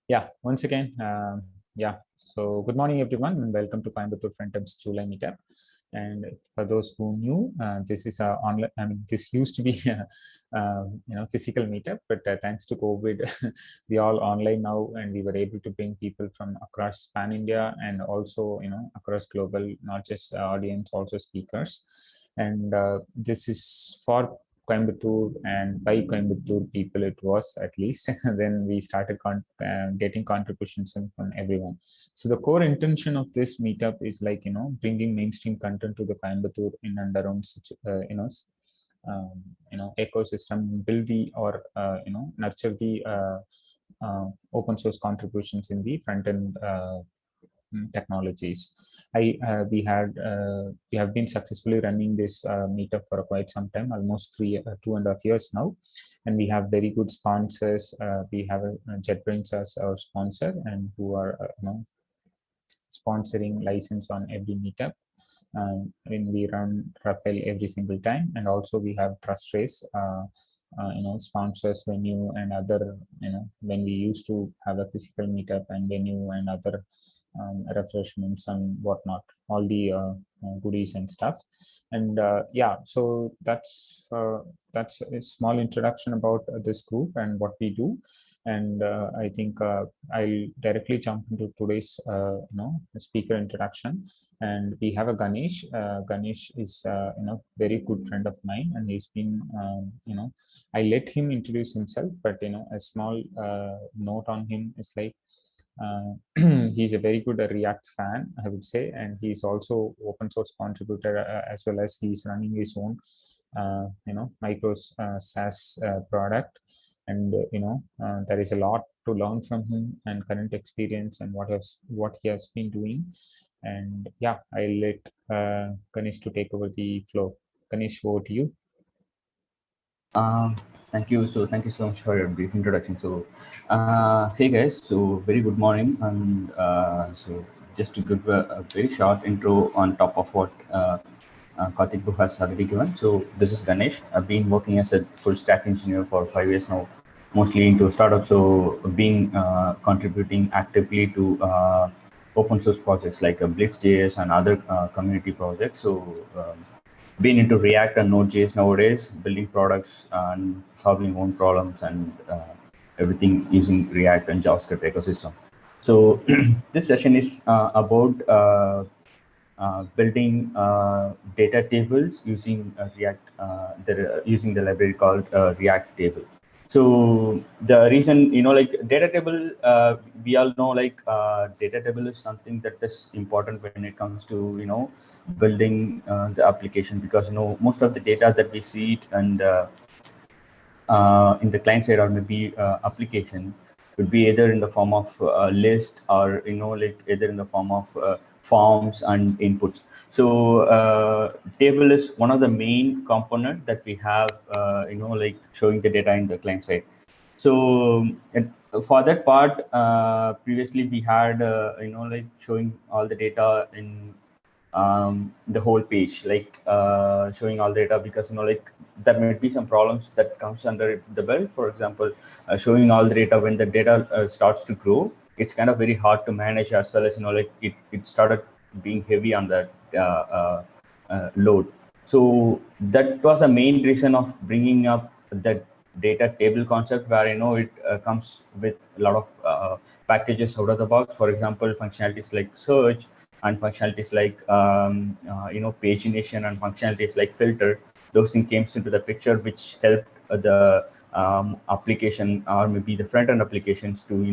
Yeah, once again, yeah. So good morning, everyone, and welcome to Coimbatore Frontends July meetup. And for those who knew, this is a online. I mean, this used to be, physical meetup, but thanks to COVID, we all online now, and we were able to bring people from across Pan India and also, across global, not just audience, also speakers. And this is for Coimbatore and by Coimbatore people it was at least. Then we started getting contributions from everyone. So the core intention of this meetup is like, bringing mainstream content to the Coimbatore in and around, ecosystem, build the or, nurture the open source contributions in the front end technologies. We have been successfully running this meetup for quite some time, almost 2.5 years now, and we have very good sponsors. We have JetBrains as our sponsor, and who are sponsoring license on every meetup. When we run Rafael every single time, and also we have TrustRace. Sponsors venue and other, when we used to have a physical meetup and venue and other refreshments and whatnot, all the goodies and stuff. And yeah, so that's a small introduction about this group and what we do. And I think I'll directly jump into today's speaker introduction. And we have a Ganesh. Ganesh is very good friend of mine, and he's been I let him introduce himself, but a small note on him is like, he's a very good React fan, I would say, and he's also open source contributor, as well as he's running his own micro SaaS product. And there is a lot to learn from him and current experience and what he has been doing. And yeah, I'll let Ganesh to take over the floor. Ganesh, over to you. Thank you. So thank you so much for your brief introduction. So, hey guys. So very good morning. And so just to give a very short intro on top of what Karthik Bhu has already given. So this is Ganesh. I've been working as a full stack engineer for 5 years now, mostly into startups. So being contributing actively to open source projects like Blitz.js and other community projects. So been into React and Node.js nowadays, building products and solving own problems and everything using React and JavaScript ecosystem. So this session is about building data tables using React, using the library called React Table. So the reason, like data table, we all know like data table is something that is important when it comes to, building the application, because, most of the data that we see it and in the client side or maybe application could be either in the form of a list or, like either in the form of forms and inputs. So table is one of the main component that we have, like showing the data in the client side. So for that part, previously we had, like showing all the data in the whole page, like showing all the data, because, like there might be some problems that comes under the belt. For example, showing all the data when the data starts to grow, it's kind of very hard to manage, as well as, like it started being heavy on that load. So that was the main reason of bringing up that data table concept, where it comes with a lot of packages out of the box. For example, functionalities like search and functionalities like pagination and functionalities like filter. Those things came into the picture, which helped the application or maybe the front end applications to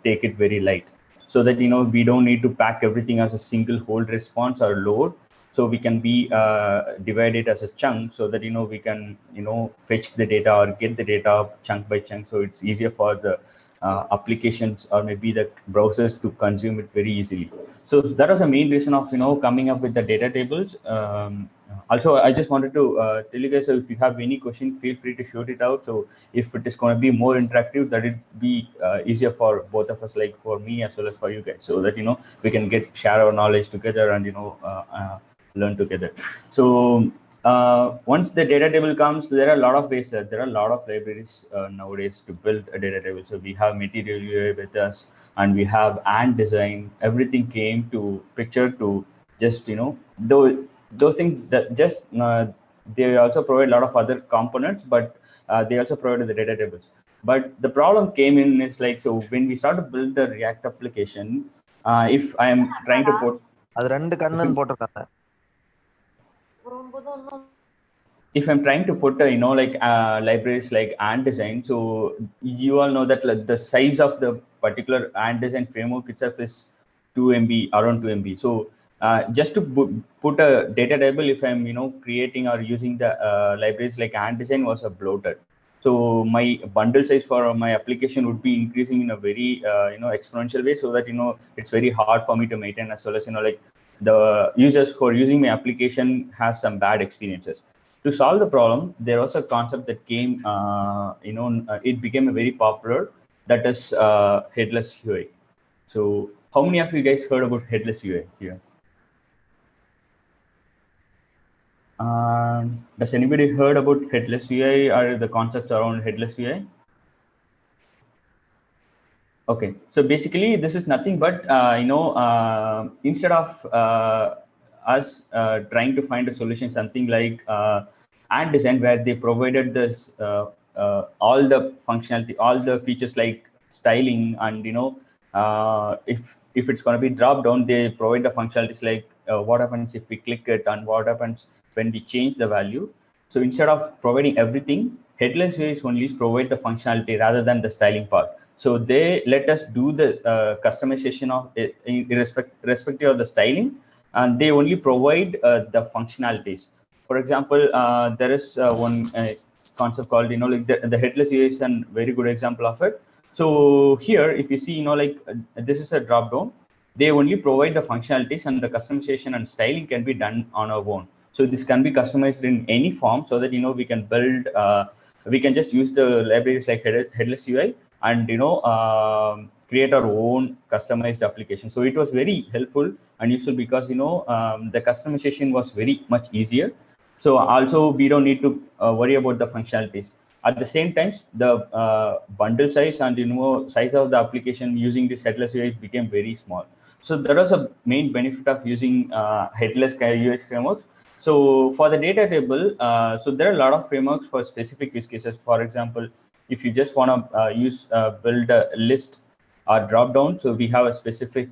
take it very light, so that we don't need to pack everything as a single hold response or load. So we can be divide it as a chunk, so that we can fetch the data or get the data chunk by chunk, so it's easier for the applications or maybe the browsers to consume it very easily. So that was the main reason of coming up with the data tables. Also, I just wanted to tell you guys, so if you have any question, feel free to shoot it out. So if it is going to be more interactive, that it be easier for both of us, like for me as well as for you guys, so that we can share our knowledge together and learn together. So once the data table comes, there are a lot of ways. There are a lot of libraries nowadays to build a data table. So we have Material UI with us, and we have Ant Design. Everything came to picture to just those things that just they also provide a lot of other components, but they also provided the data tables. But the problem came in is like, so when we start to build the React application, if I am trying to put if I'm trying to put libraries like Ant Design, so you all know that like, the size of the particular Ant Design framework itself is 2 MB, around 2 MB. So just to put a data table, if I'm creating or using the libraries like Ant Design was a bloated. So my bundle size for my application would be increasing in a very exponential way, so that it's very hard for me to maintain, as well as like the users who are using my application has some bad experiences. To solve the problem, there was a concept that came, it became a very popular, that is headless UI. So how many of you guys heard about headless UI here? Does anybody heard about headless UI or the concepts around headless UI? Okay, so basically this is nothing but, instead of us trying to find a solution, something like Ant Design, where they provided this all the functionality, all the features like styling, and if it's going to be dropped down, they provide the functionalities like what happens if we click it, and what happens when we change the value. So instead of providing everything, headless UI only provide the functionality rather than the styling part. So they let us do the customization of irrespective of the styling, and they only provide the functionalities. For example, there is one concept called, like the headless UI is a very good example of it. So here, if you see, this is a drop down. They only provide the functionalities, and the customization and styling can be done on our own. So this can be customized in any form, so that we can build. We can just use the libraries like headless UI, and create our own customized application. So it was very helpful and useful, because the customization was very much easier. So also we don't need to worry about the functionalities. At the same time, the bundle size and size of the application using this headless UI became very small. So that was a main benefit of using headless UI frameworks. So for the data table, so there are a lot of frameworks for specific use cases. For example, if you just want to build a list or drop down, so we have a specific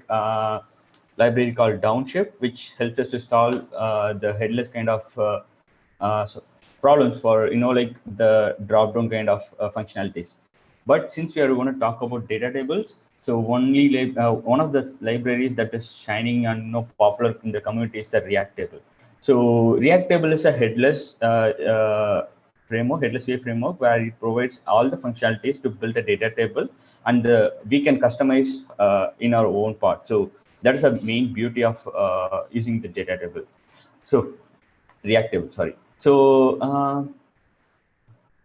library called Downshift, which helps us to solve the headless kind of problems for like the drop down kind of functionalities. But since we are going to talk about data tables, so only one of the libraries that is shining and popular in the community is the React table. So React table is a headless framework, headless UI framework, where it provides all the functionalities to build a data table, and we can customize in our own part. So that is the main beauty of using the data table. So React table, sorry. So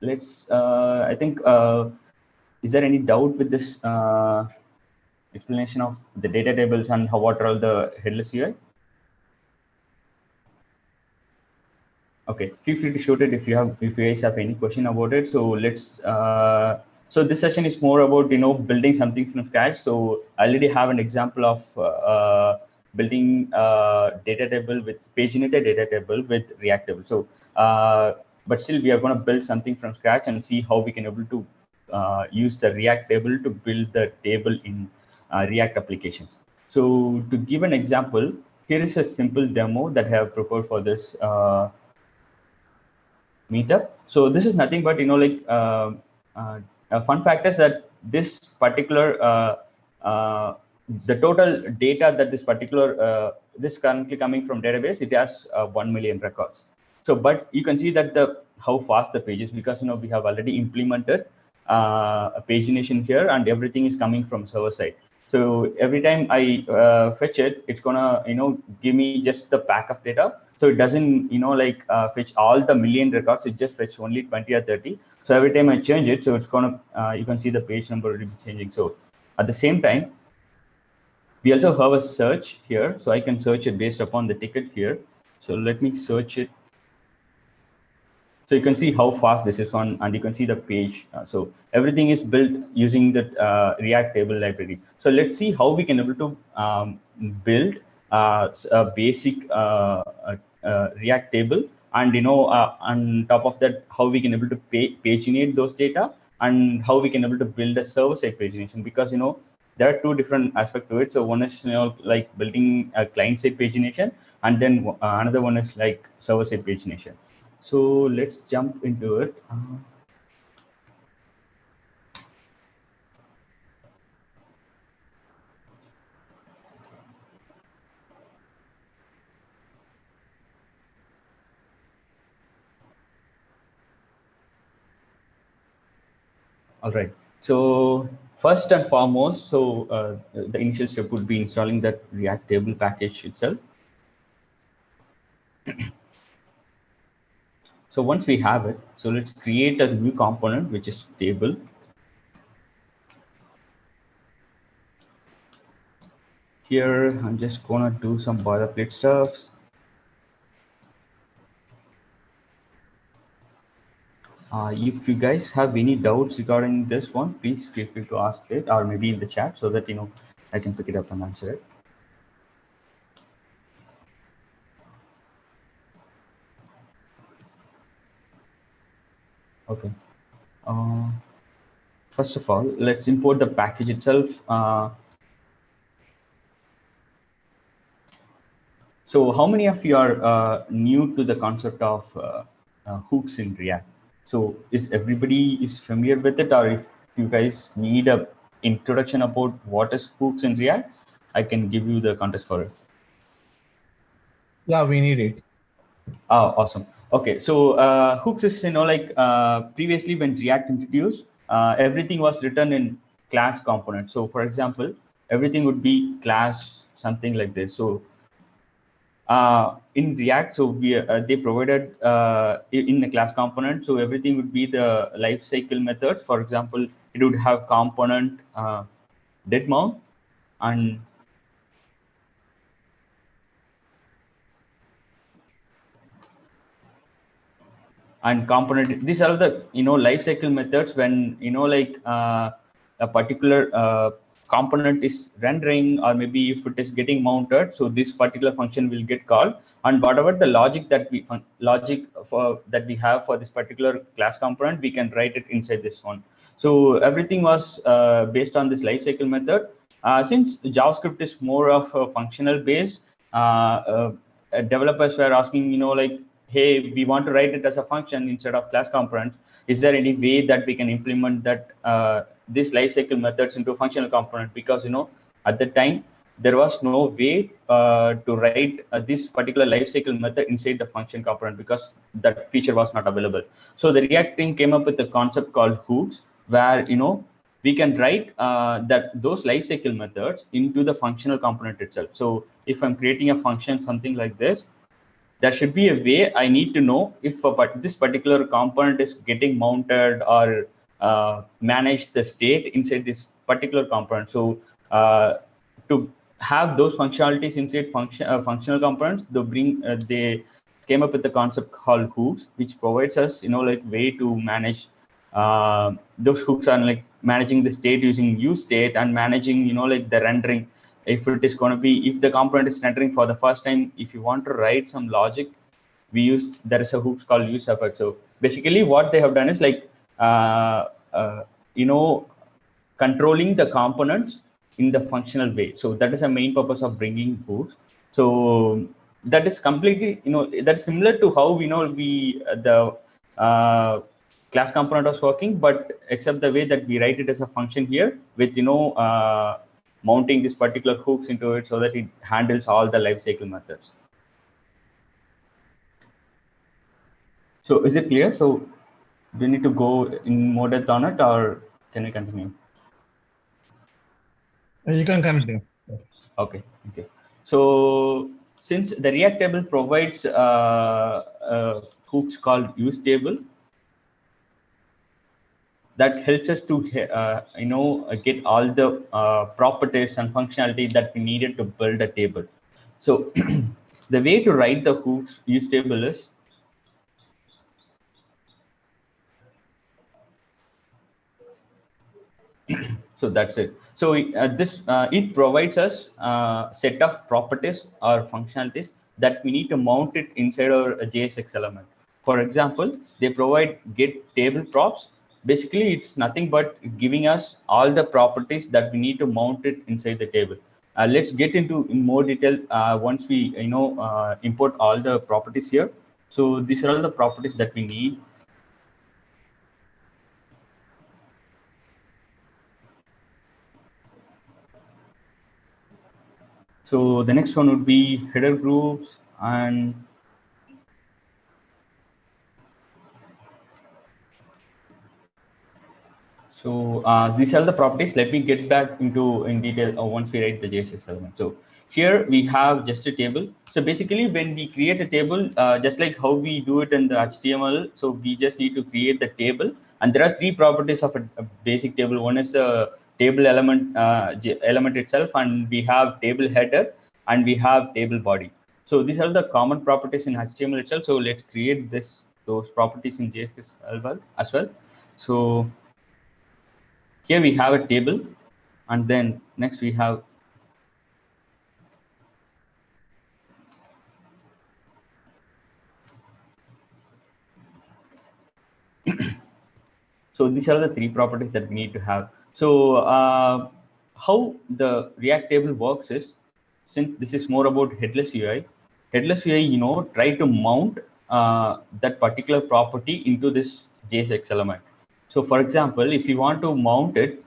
let's, I think, is there any doubt with this explanation of the data tables and what are all the headless UI? Okay, feel free to shoot it if you guys have any question about it. So let's, so this session is more about, building something from scratch. So I already have an example of building data table with paginated data table with React table. So, but still we are going to build something from scratch and see how we can able to use the React table to build the table in React applications. So to give an example, here is a simple demo that I have prepared for this meetup. So this is nothing but a fun fact is that this particular the total data that this particular this currently coming from database, it has 1 million records. So but you can see that how fast the page is, because we have already implemented a pagination here, and everything is coming from server side. So every time I fetch it, it's gonna give me just the pack of data. So it doesn't fetch all the million records. It just fetch only 20 or 30. So every time I change it, so it's gonna you can see the page number will be changing. So at the same time, we also have a search here. So I can search it based upon the ticket here. So let me search it. So you can see how fast this is on, and you can see the page. So everything is built using the React table library. So let's see how we can able to build a basic React table, and on top of that, how we can able to paginate those data, and how we can able to build a server-side pagination, because there are two different aspects to it. So one is like building a client-side pagination, and then another one is like server-side pagination. So let's jump into it. All right. So first and foremost, the initial step would be installing that React table package itself. So once we have it, so let's create a new component, which is table. Here, I'm just gonna do some boilerplate stuff. If you guys have any doubts regarding this one, please feel free to ask it, or maybe in the chat, so that I can pick it up and answer it. Okay. First of all, let's import the package itself. So how many of you are new to the concept of hooks in React? So is everybody is familiar with it, or if you guys need a introduction about what is hooks in React, I can give you the context for it. Yeah, we need it. Oh, awesome. Okay, so hooks is like previously when React introduced, everything was written in class components. So for example, everything would be class something like this. So in React, so they provided in the class component, so everything would be the life cycle methods. For example, it would have component did mount and component. These are the life cycle methods when like a particular component is rendering, or maybe if it is getting mounted, so this particular function will get called, and whatever the logic that we have for this particular class component, we can write it inside this one. So everything was based on this lifecycle method. Since JavaScript is more of a functional based, developers were asking, like, hey, we want to write it as a function instead of class components. Is there any way that we can implement that these lifecycle methods into a functional component? Because at the time there was no way to write this particular lifecycle method inside the function component, because that feature was not available. So the React team came up with a concept called hooks, where we can write those lifecycle methods into the functional component itself. So if I'm creating a function something like this, there should be a way I need to know if this particular component is getting mounted or manage the state inside this particular component. So to have those functionalities inside functional components, they came up with the concept called hooks, which provides us like way to manage those hooks, are like managing the state using useState, and managing like the rendering. If it is going to be, if the component is rendering for the first time, if you want to write some logic, there is a hooks called useEffect. So basically what they have done is like controlling the components in the functional way. So that is the main purpose of bringing hooks. So that is completely that's similar to how the class component was working, but except the way that we write it as a function here with mounting this particular hooks into it, so that it handles all the lifecycle methods. So is it clear? So do you need to go in more depth on it, or can we continue? You can continue. Okay. So since the React table provides hooks called useTable, that helps us to get all the properties and functionality that we needed to build a table. So the way to write the hooks useTable is So that's it. So it provides us a set of properties or functionalities that we need to mount it inside our JSX element. For example, they provide get table props. Basically, it's nothing but giving us all the properties that we need to mount it inside the table. Let's get into in more detail once we import all the properties here. So these are all the properties that we need. So the next one would be header groups, and so these are the properties. Let me get back into in detail once we write the JSX element. So here we have just a table. So basically, when we create a table, just like how we do it in the HTML, so we just need to create the table, and there are three properties of a basic table. One is the table element element itself, and we have table header, and we have table body. So these are the common properties in HTML itself. So let's create those properties in JSX as well. So here we have a table, and then next we have so these are the three properties that we need to have. So how the React table works is, since this is more about headless UI, try to mount that particular property into this JSX element. So for example, if you want to mount it,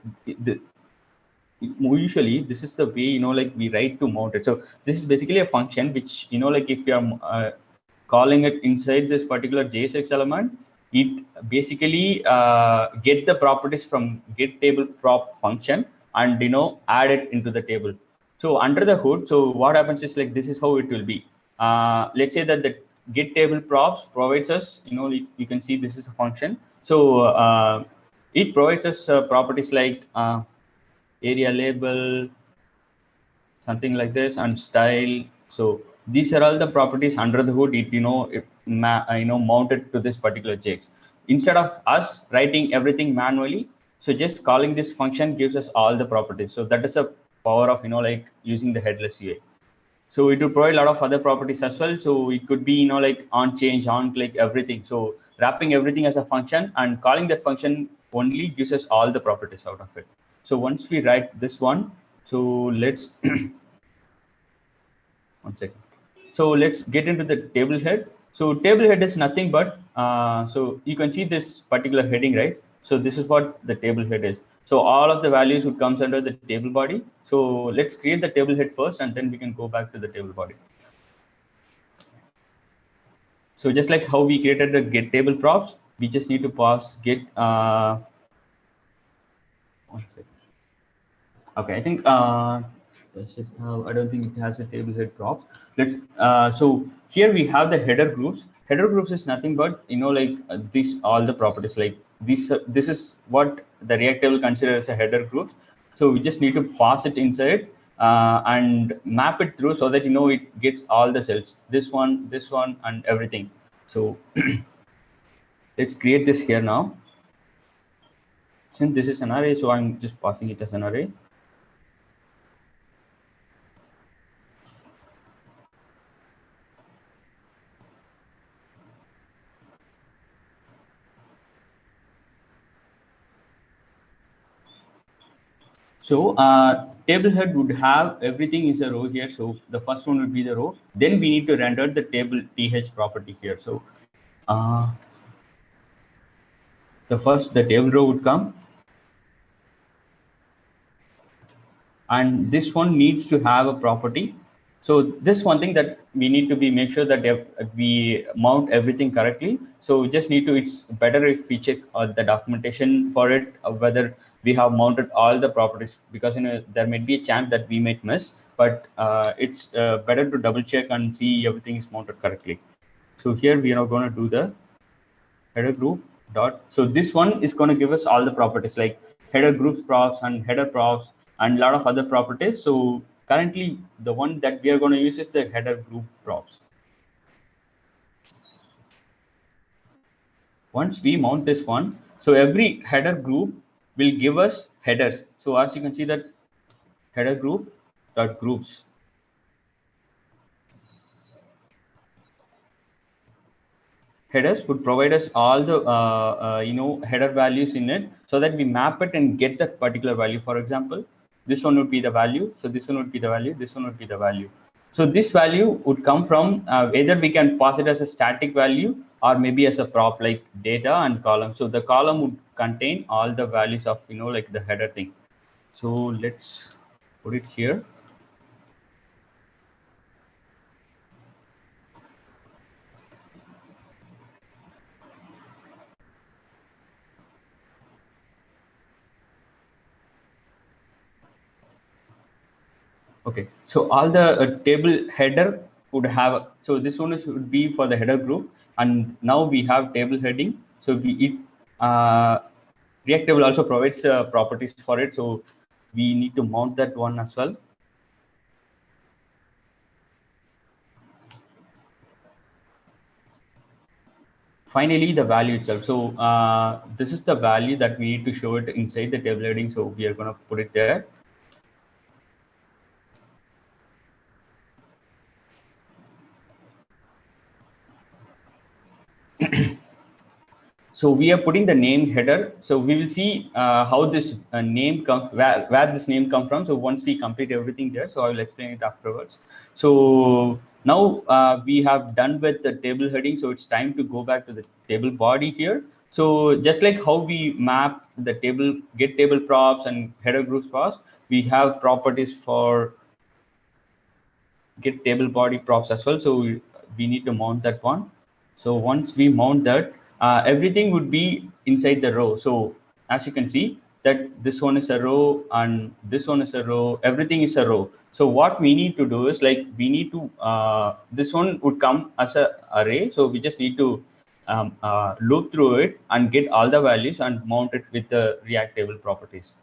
usually this is the way like we write to mount it. So this is basically a function which like if you are calling it inside this particular JSX element, it basically get the properties from get table prop function and add it into the table. So under the hood, so what happens is like this is how it will be. Let's say that the get table props provides us, you can see this is a function. So it provides us properties like area label, something like this, and style. So these are all the properties under the hood. It mounted to this particular JX. Instead of us writing everything manually, so just calling this function gives us all the properties. So that is the power of like using the headless UI. So it will provide a lot of other properties as well. So it could be like on change, on click, everything. So wrapping everything as a function and calling that function only gives us all the properties out of it. So once we write this one, so let's one second. So let's get into the table head. So table head is nothing but so you can see this particular heading, right? So this is what the table head is. So all of the values would comes under the table body. So let's create the table head first, and then we can go back to the table body. So just like how we created the get table props, we just need to pass get. One second. Okay, I think does it have? I don't think it has a table head props. Let's. So here we have the header groups. Header groups is nothing but like these all the properties like this. This is what the React table considers a header group. So we just need to pass it inside and map it through so that it gets all the cells. This one, and everything. So let's create this here now. Since this is an array, so I'm just passing it as an array. So table head would have everything is a row here. So the first one would be the row. Then we need to render the table th property here. So the table row would come, and this one needs to have a property. So this one thing that we need to be make sure that we mount everything correctly. So we just need to, it's better if we check the documentation for it, whether we have mounted all the properties, because there may be a chance that we might miss, but it's better to double check and see everything is mounted correctly. So here we are going to do the header group dot. So this one is going to give us all the properties like header groups props and header props and a lot of other properties. So currently the one that we are going to use is the header group props. Once we mount this one, so every header group will give us headers. So as you can see that header group dot groups. Headers would provide us all the header values in it, so that we map it and get that particular value. For example, this one would be the value, so this one would be the value, this one would be the value. So this value would come from either we can pass it as a static value or maybe as a prop like data and column. So the column would contain all the values of like the header thing. So let's put it here. Okay, so all the table header would have, so this one would be for the header group, and now we have table heading. So React table also provides properties for it, so we need to mount that one as well. Finally, the value itself. So this is the value that we need to show it inside the table heading. So we are going to put it there. So we are putting the name header. So we will see how this name comes, where this name comes from. So once we complete everything there, so I will explain it afterwards. So now we have done with the table heading. So it's time to go back to the table body here. So just like how we map the table, get table props and header groups props, we have properties for get table body props as well. So we need to mount that one. So once we mount that, everything would be inside the row. So as you can see that this one is a row and this one is a row, everything is a row. So what we need to do is like we need to this one would come as a array. So we just need to loop through it and get all the values and mount it with the React table properties.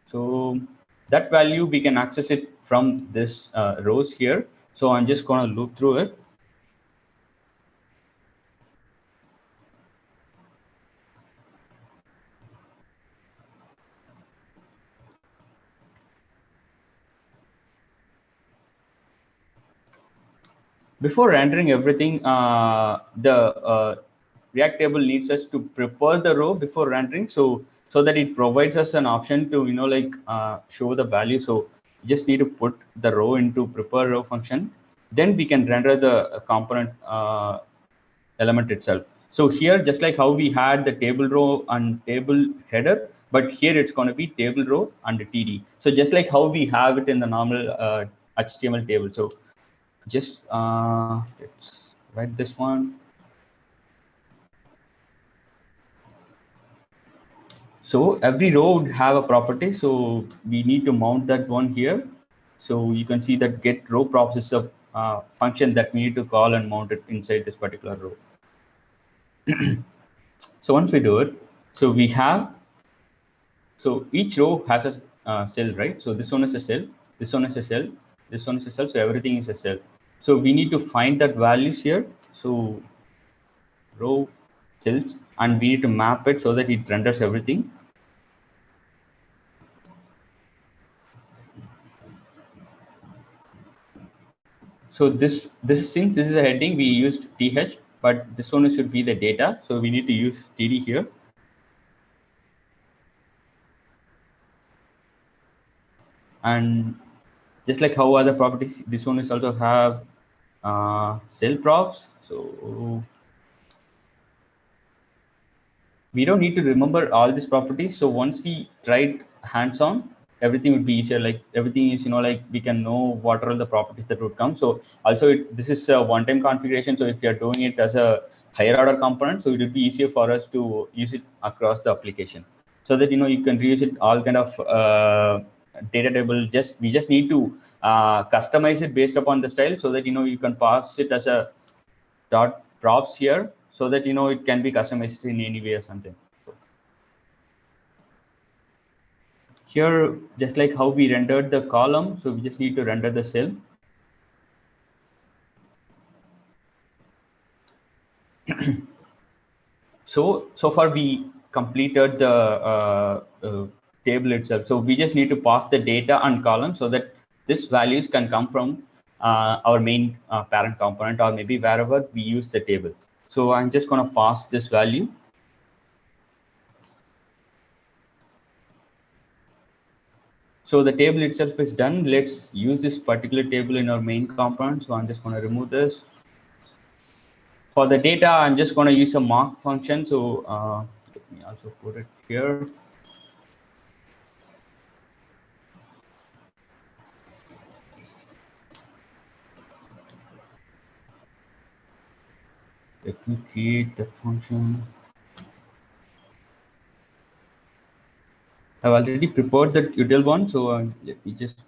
So that value we can access it from this rows here. So I'm just going to loop through it. Before rendering everything, the React table needs us to prepare the row before rendering, so that it provides us an option to show the value. So you just need to put the row into prepare row function, then we can render the component element itself. So here, just like how we had the table row and table header, but here it's going to be table row and TD. So just like how we have it in the normal HTML table. So just let's write this one. So every row would have a property. So we need to mount that one here. So you can see that get row props is a function that we need to call and mount it inside this particular row. So once we do it, so we have, so each row has a cell, right? So this one is a cell, this one is a cell, this one is a cell. So everything is a cell. So we need to find that values here. So row cells, and we need to map it so that it renders everything. So this is, since this is a heading, we used th, but this one should be the data. So we need to use td here. And just like how other properties, this one is also have cell props. So we don't need to remember all these properties. So once we tried hands-on, everything would be easier. Like everything is, like we can know what are the properties that would come. So also this is a one-time configuration. So if you're doing it as a higher order component, so it would be easier for us to use it across the application, so that you can reuse it all kind of data table. We just need to customize it based upon the style, so that you can pass it as a dot props here, so that it can be customized in any way or something. Here, just like how we rendered the column, so we just need to render the cell. So far we completed the table itself. So we just need to pass the data and column so that this values can come from our main parent component, or maybe wherever we use the table. So I'm just going to pass this value. So the table itself is done. Let's use this particular table in our main component. So I'm just going to remove this. For the data, I'm just going to use a mark function. So let me also put it here. Let me create that function. I've already prepared the util one, so let me just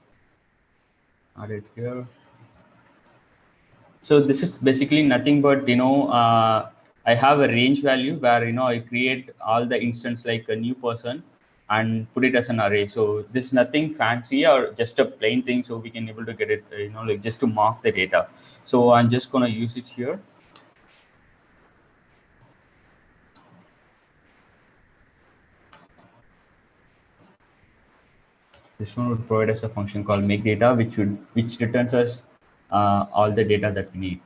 add it here. So this is basically nothing but, I have a range value where, I create all the instance like a new person and put it as an array. So this is nothing fancy or just a plain thing. So we can able to get it, like just to mark the data. So I'm just going to use it here. This one would provide us a function called make data, which returns us all the data that we need.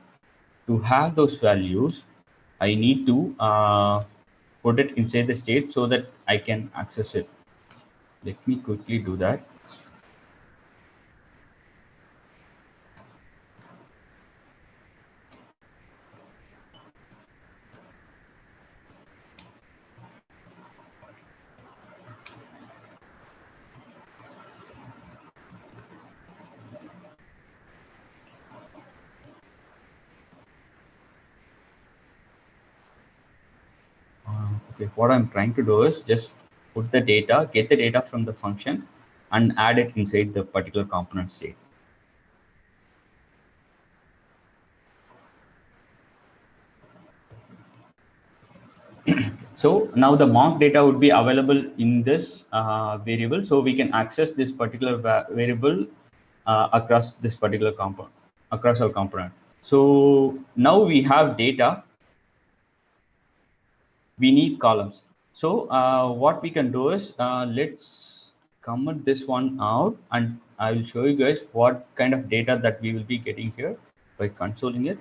To have those values, I need to put it inside the state so that I can access it. Let me quickly do that. Okay, what I'm trying to do is just put the data, get the data from the function, and add it inside the particular component state. So now the mark data would be available in this variable, so we can access this particular variable across this particular component, across our component. So now we have data. We need columns. So what we can do is let's comment this one out, and I will show you guys what kind of data that we will be getting here by consoling it.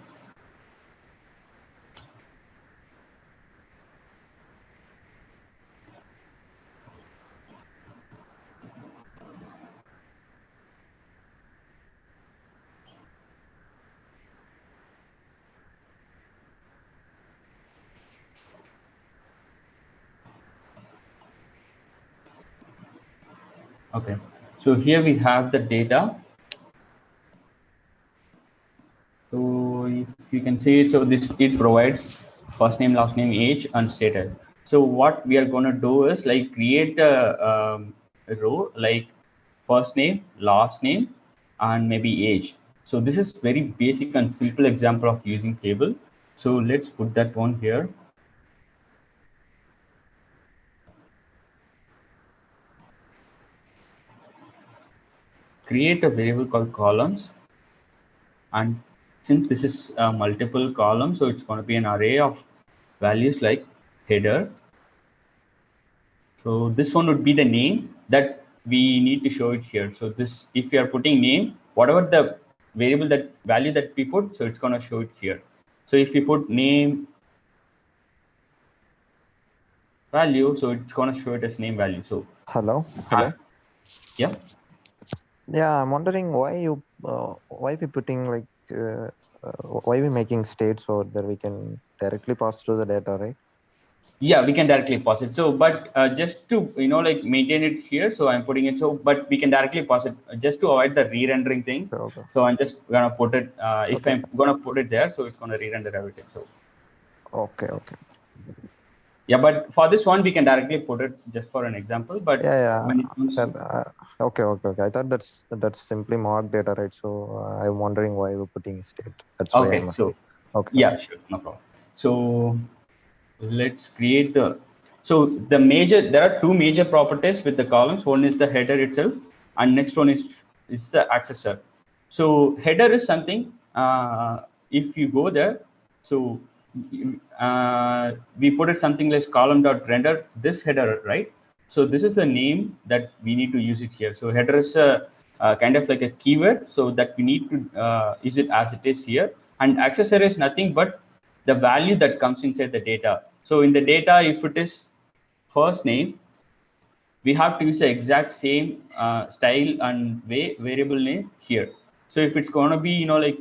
Okay, so here we have the data. So if you can see it, so this it provides first name, last name, age, and status. So what we are going to do is like create a row like first name, last name, and maybe age. So this is very basic and simple example of using table. So let's put that one here. Create a variable called columns, and since this is multiple columns, so it's going to be an array of values like header. So this one would be the name that we need to show it here. So this, if you are putting name, whatever the variable that value that we put, so it's going to show it here. So if you put name value, so it's going to show it as name value. So hello. Yeah. I'm wondering why we putting like why we making states so that we can directly pass through the data, right? Yeah, we can directly pass it. So, but just to like maintain it here, so I'm putting it. So, but we can directly pass it just to avoid the re-rendering thing. Okay. So I'm just gonna put it. If Okay. I'm gonna put it there, so it's gonna re-render everything. So. Okay. Yeah, but for this one, we can directly put it just for an example. But when it comes to... Okay. I thought that's simply mark data, right? So I'm wondering why we're putting state. That's why okay. So yeah, sure, no problem. So let's create the. So there are two major properties with the columns. One is the header itself, and next one is the accessor. So header is something. If you go there, so we put it something like column.render this header, right? So this is the name that we need to use it here. So header is a kind of like a keyword, so that we need to use it as it is here. And accessory is nothing but the value that comes inside the data. So in the data, if it is first name, we have to use the exact same style and variable name here. So if it's going to be, like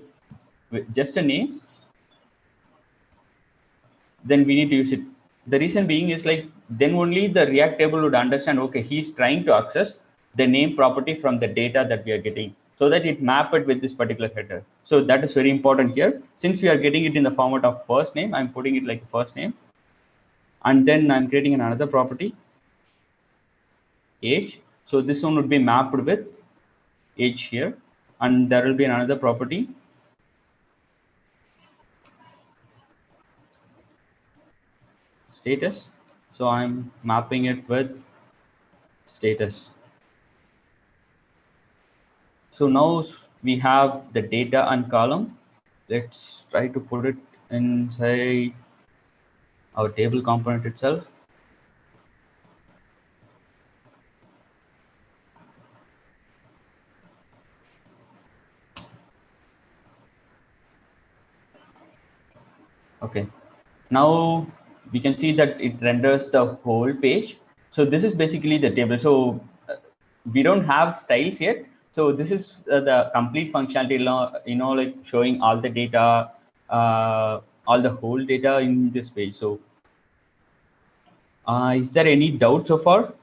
just a name, then we need to use it. The reason being is like, then only the React table would understand, okay, he's trying to access the name property from the data that we are getting, so that it map it with this particular header. So that is very important here. Since we are getting it in the format of first name, I'm putting it like first name. And then I'm creating another property, age. So this one would be mapped with age here. And there will be another property, status. So I'm mapping it with status. So now we have the data and column. Let's try to put it inside our table component itself. Okay, now we can see that it renders the whole page. So this is basically the table. So we don't have styles yet. So this is the complete functionality, like showing all the data, all the whole data in this page. So is there any doubt so far?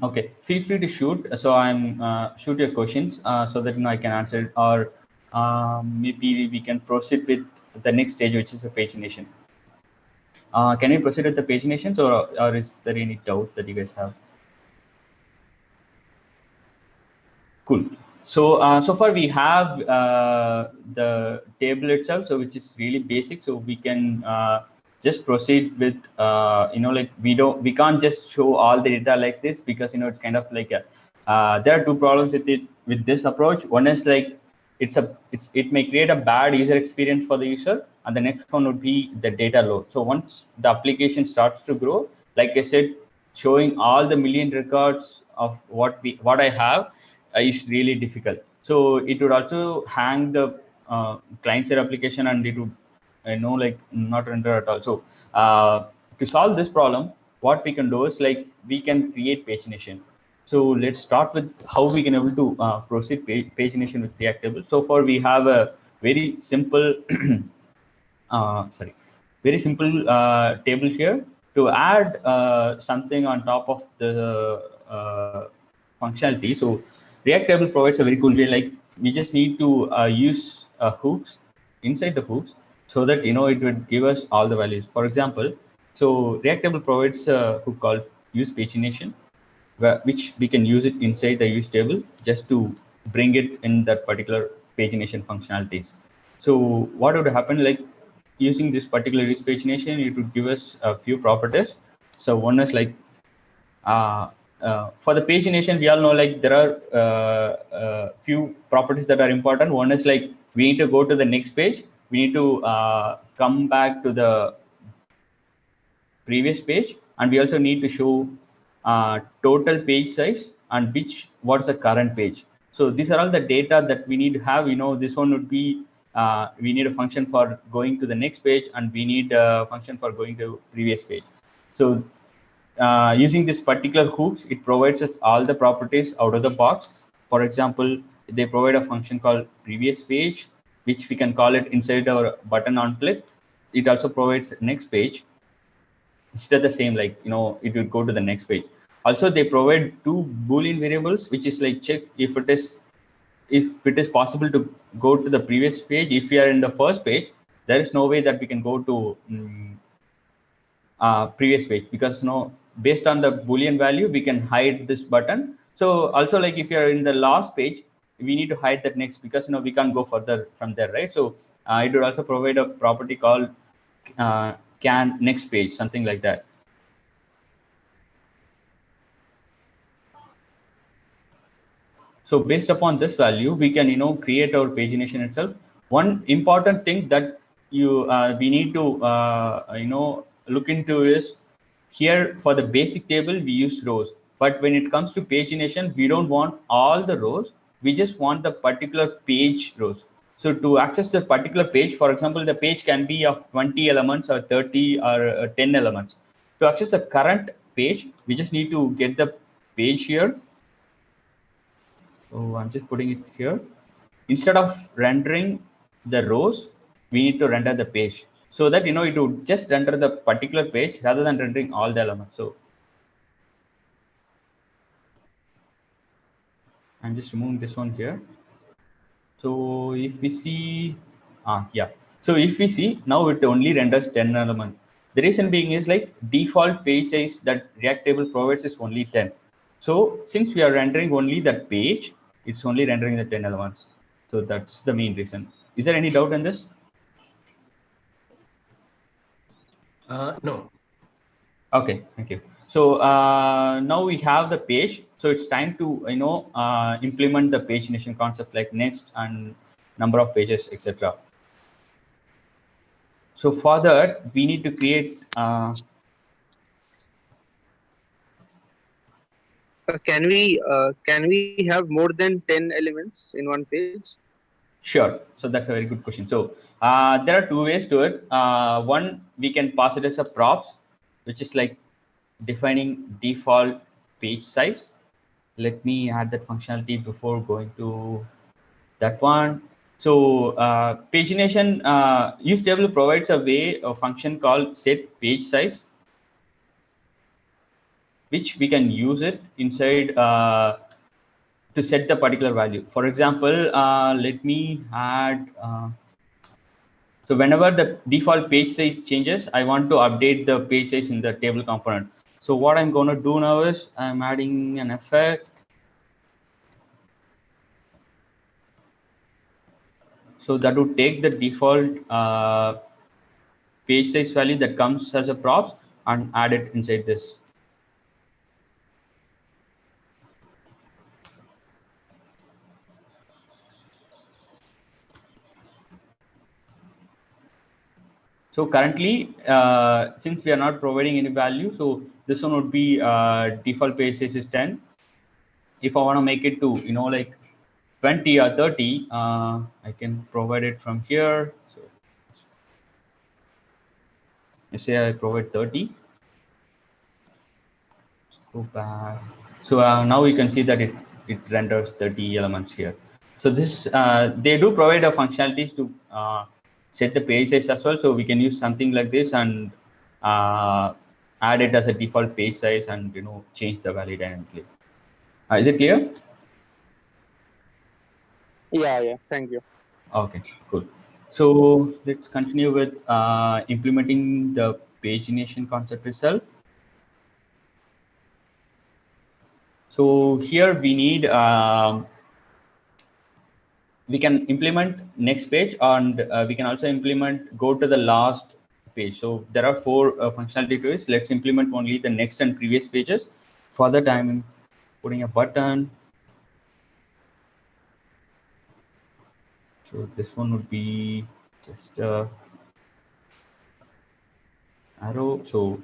Okay, feel free to shoot. So I'm shoot your questions so that I can answer it, or maybe we can proceed with the next stage, which is the pagination. Can we proceed with the paginations, or is there any doubt that you guys have? Cool. So so far we have the table itself, so which is really basic. So we can just proceed with like we can't just show all the data like this, because it's kind of like a there are two problems with it, with this approach. One is like it may create a bad user experience for the user, and the next one would be the data load. So once the application starts to grow, like I said, showing all the million records of what I have is really difficult. So it would also hang the client side application, and it would like not render at all. So to solve this problem, what we can do is like we can create pagination. So let's start with how we can able to proceed pagination with React table. So far we have a very simple very simple table here. To add something on top of the functionality, so React table provides a very cool way. Like we just need to use hooks inside the hooks, so that it would give us all the values. For example, so React table provides a hook called use pagination, which we can use it inside the use table just to bring it in that particular pagination functionalities. So what would happen, like using this particular use pagination, it would give us a few properties. So one is like for the pagination, we all know like there are few properties that are important. One is like we need to go to the next page. We need to come back to the previous page, and we also need to show total page size and what's the current page. So these are all the data that we need to have. This one would be we need a function for going to the next page, and we need a function for going to previous page. So using this particular hooks, it provides us all the properties out of the box. For example, they provide a function called previous page, which we can call it inside our button on click. It also provides next page. It's still the same, like it will go to the next page. Also, they provide two Boolean variables, which is like check if it is possible to go to the previous page. If we are in the first page, there is no way that we can go to previous page, because based on the Boolean value we can hide this button. So also, like if you are in the last page, we need to hide that next, because we can't go further from there, right? So it would also provide a property called can next page, something like that. So based upon this value, we can create our pagination itself. One important thing that we need to look into is, here for the basic table we use rows, but when it comes to pagination we don't want all the rows, we just want the particular page rows. So to access the particular page, for example, the page can be of 20 elements or 30 or 10 elements. To access the current page, we just need to get the page here. So I'm just putting it here. Instead of rendering the rows, we need to render the page, so that it would just render the particular page rather than rendering all the elements. So I'm just removing this one here. So if we see, so if we see now, it only renders 10 elements. The reason being is, like, default page size that React table provides is only 10. So since we are rendering only that page, it's only rendering the 10 elements. So that's the main reason. Is there any doubt in this? No. Okay, thank you. So now we have the page. So it's time to implement the pagination concept, like next and number of pages, etc. So for that, we need to create. Can we have more than 10 elements in one page? Sure. So that's a very good question. So there are two ways to it. One, we can pass it as a props, which is like defining default page size. Let me add that functionality before going to that one. So pagination use table provides a function called set page size, which we can use it inside to set the particular value. For example, let me add. So whenever the default page size changes, I want to update the page size in the table component. So what I'm going to do now is I'm adding an effect. So that would take the default page size value that comes as a props and add it inside this. So currently, since we are not providing any value, so this one would be default page size is 10. If I want to make it to like 20 or 30, I can provide it from here. So let's say I provide 30. Go back. So now you can see that it renders 30 elements here. So this they do provide a functionalities to set the page size as well. So we can use something like this and add it as a default page size and change the value dynamically. Is it clear? Yeah. Thank you. Okay, cool. So let's continue with implementing the pagination concept itself. So here we need, we can implement next page, and we can also implement go to the last page. So there are four functionality to it. Let's implement only the next and previous pages. For that, I'm putting a button. So this one would be just arrow. So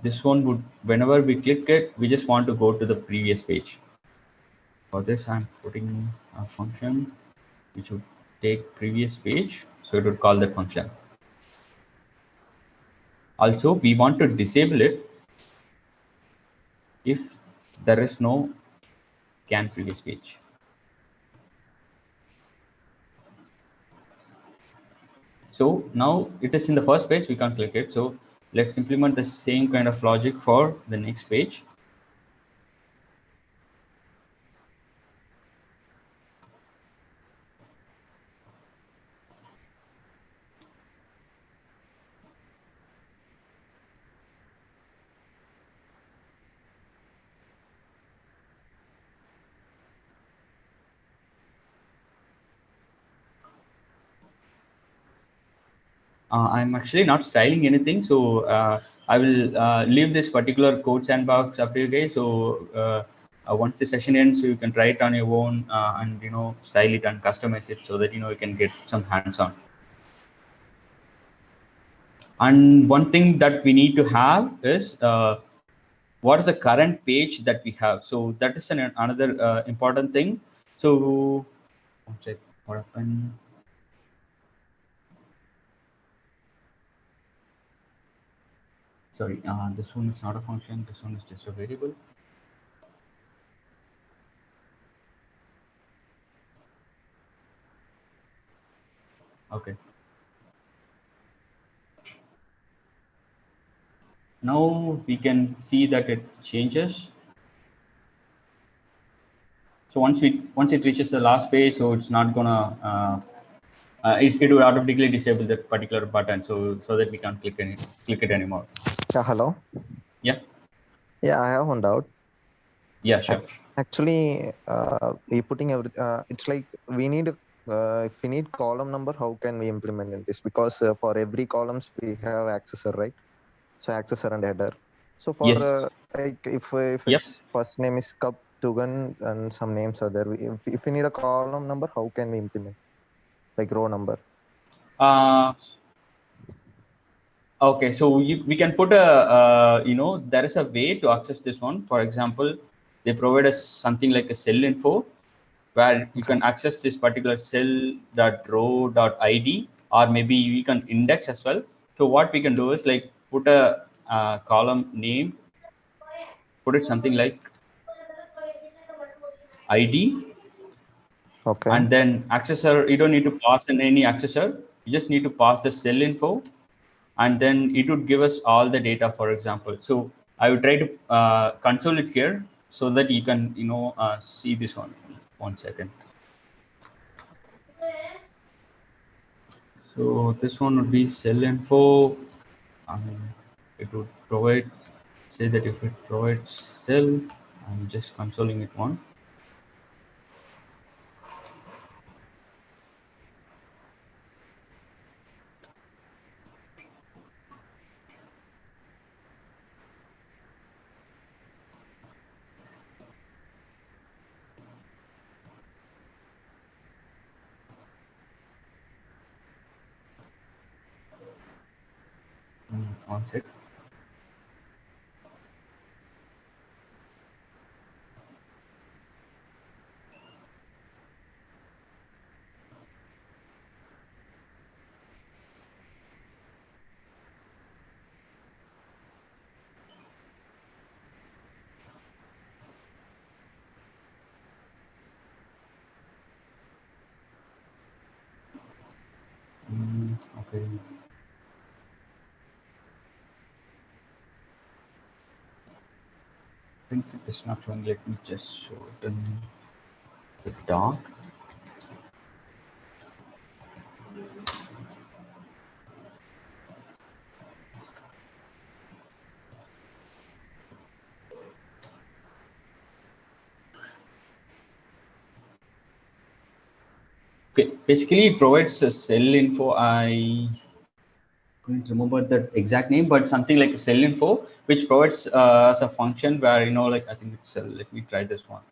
this one would, whenever we click it, we just want to go to the previous page. For this, I'm putting a function which would take previous page. So it would call that function. Also, we want to disable it if there is no can previous page. So now it is in the first page, we can't click it. So let's implement the same kind of logic for the next page. I'm actually not styling anything, so I will leave this particular code sandbox up to you guys. So once the session ends, you can try it on your own and style it and customize it so that you can get some hands-on. And one thing that we need to have is what is the current page that we have. So that is another important thing. So one sec, what happened? Sorry, this one is not a function. This one is just a variable. Okay. Now we can see that it changes. So once it reaches the last page, so it's not gonna it will automatically disable that particular button, so that we can't click it anymore. Yeah, hello. Yeah. Yeah, I have one doubt. Yeah, sure. Actually, we putting it's like we need if we need column number, how can we implement in this? Because for every columns we have accessor, right? So accessor and header. So for Yes. like if Yep. its first name is Cup Tugan and some names are there. If we need a column number, how can we implement? Like row number. Okay, so we can put a there is a way to access this one. For example, they provide us something like a cell info, where you can access this particular cell.row.id, or maybe we can index as well. So what we can do is like put a column name, put it something like ID, Okay. and then accessor. You don't need to pass in any accessor. You just need to pass the cell info, and then it would give us all the data, for example. So I would try to console it here so that you can see this one. One second. So this one would be cell info. It would provide, say that if it provides cell, I'm just consoling it one. One sec. Okay. I think it is not showing. Let me just show it in the doc. Okay, basically it provides a cell info. I couldn't remember the exact name, but something like a cell info, which provides as a function where like I think it's let me try this one.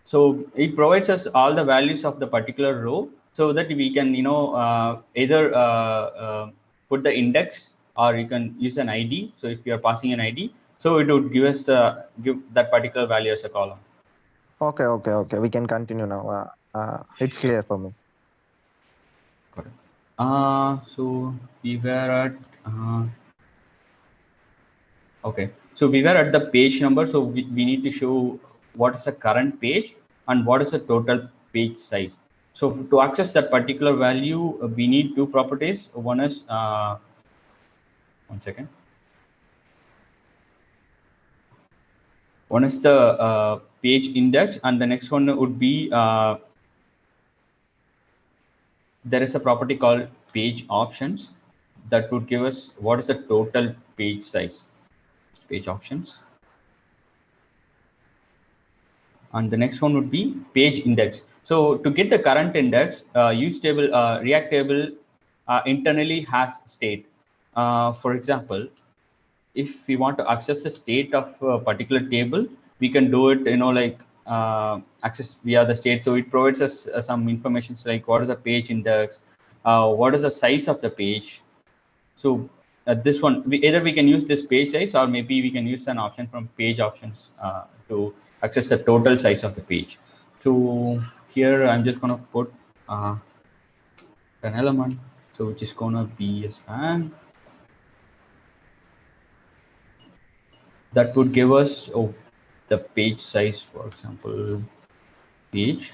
So it provides us all the values of the particular row, so that we can either put the index, or you can use an ID. So if you are passing an ID, so it would give us give that particular value as a column. Okay. We can continue now. It's clear for me. Got it. So we were at okay. So we were at the page number. So we need to show what is the current page and what is the total page size. So to access that particular value, we need two properties. One is one second. One is the page index, and the next one would be there is a property called page options that would give us what is the total page size. Page options. And the next one would be page index. So to get the current index, use table, React table internally has state. For example, if we want to access the state of a particular table, we can do it, like access via the state. So it provides us some information like what is the page index, what is the size of the page. So this one, either we can use this page size, or maybe we can use an option from page options to access the total size of the page. So here I'm just going to put an element, so which is going to be a span. That would give us the page size, for example, page,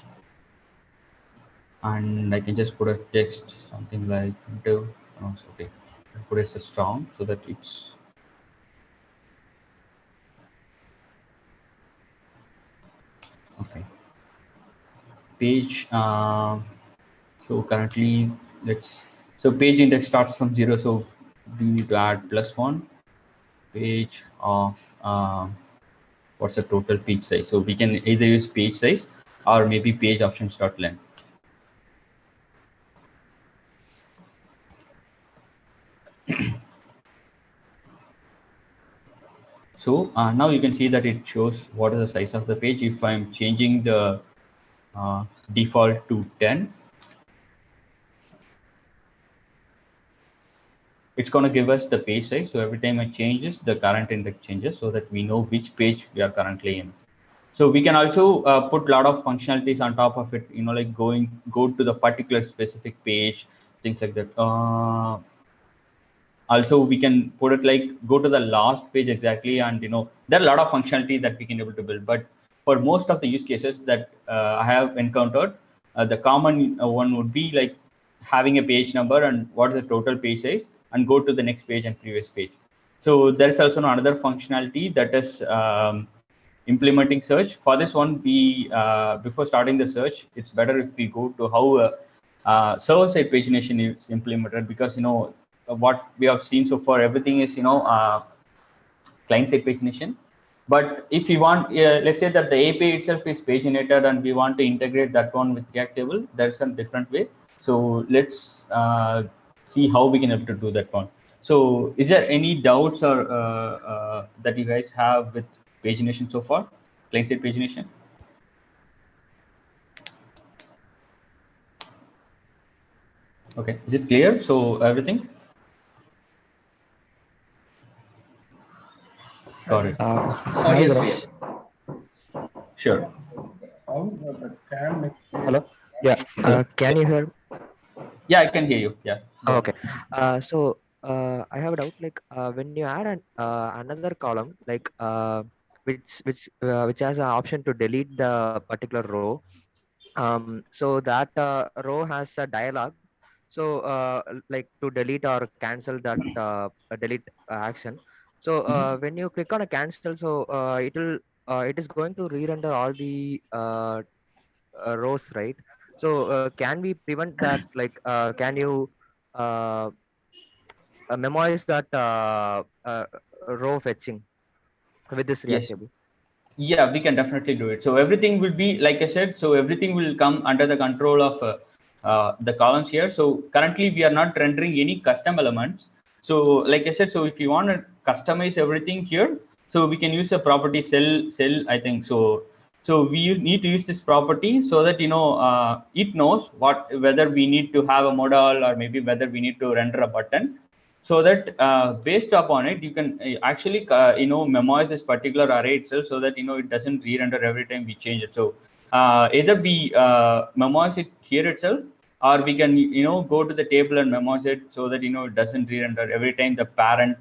and I can just put a text, something like div. Oh, okay, I put it as strong so that it's okay. Page. So currently, so page index starts from 0. So we need to add +1 page of what's the total page size. So we can either use page size or maybe page options dot length. So now you can see that it shows what is the size of the page. If I'm changing the default to 10, it's going to give us the page size. So every time it changes, the current index changes, so that we know which page we are currently in. So we can also put a lot of functionalities on top of it, like go to the particular specific page, things like that. Also, we can put it like go to the last page exactly, and there are a lot of functionality that we can able to build. But for most of the use cases that I have encountered, the common one would be like having a page number and what is the total page size, and go to the next page and previous page. So there's also another functionality that is implementing search. For this one, we before starting the search, it's better if we go to how server-side pagination is implemented, because what we have seen so far, everything is client-side pagination. But if you want, let's say that the API itself is paginated and we want to integrate that one with React table, there's a different way. So let's see how we can able to do that one. So is there any doubts or that you guys have with pagination so far, client-side pagination? Okay, is it clear? So everything? Got it. Yes, we are. Sure. Hello. Yeah. Can you hear? Yeah, I can hear you. Yeah. Okay. So I have a doubt. Like when you add another column, like which has an option to delete the particular row. So that row has a dialog. So like to delete or cancel that delete action. So when you click on a cancel, so it is going to re-render all the rows, right? So can we prevent that? Like can you uh, memorize that row fetching with this React Yes. table? Yeah, we can definitely do it. So everything will be, like I said, so everything will come under the control of the columns here. So currently we are not rendering any custom elements. So like I said, so if you want to customize everything here, so we can use the property cell, I think. So we need to use this property so that, it knows whether we need to have a modal or maybe whether we need to render a button. So that based upon it, you can actually memorize this particular array itself, so that it doesn't re-render every time we change it. So either we memorize it here itself, or we can go to the table and memorize it, so that it doesn't re-render every time the parent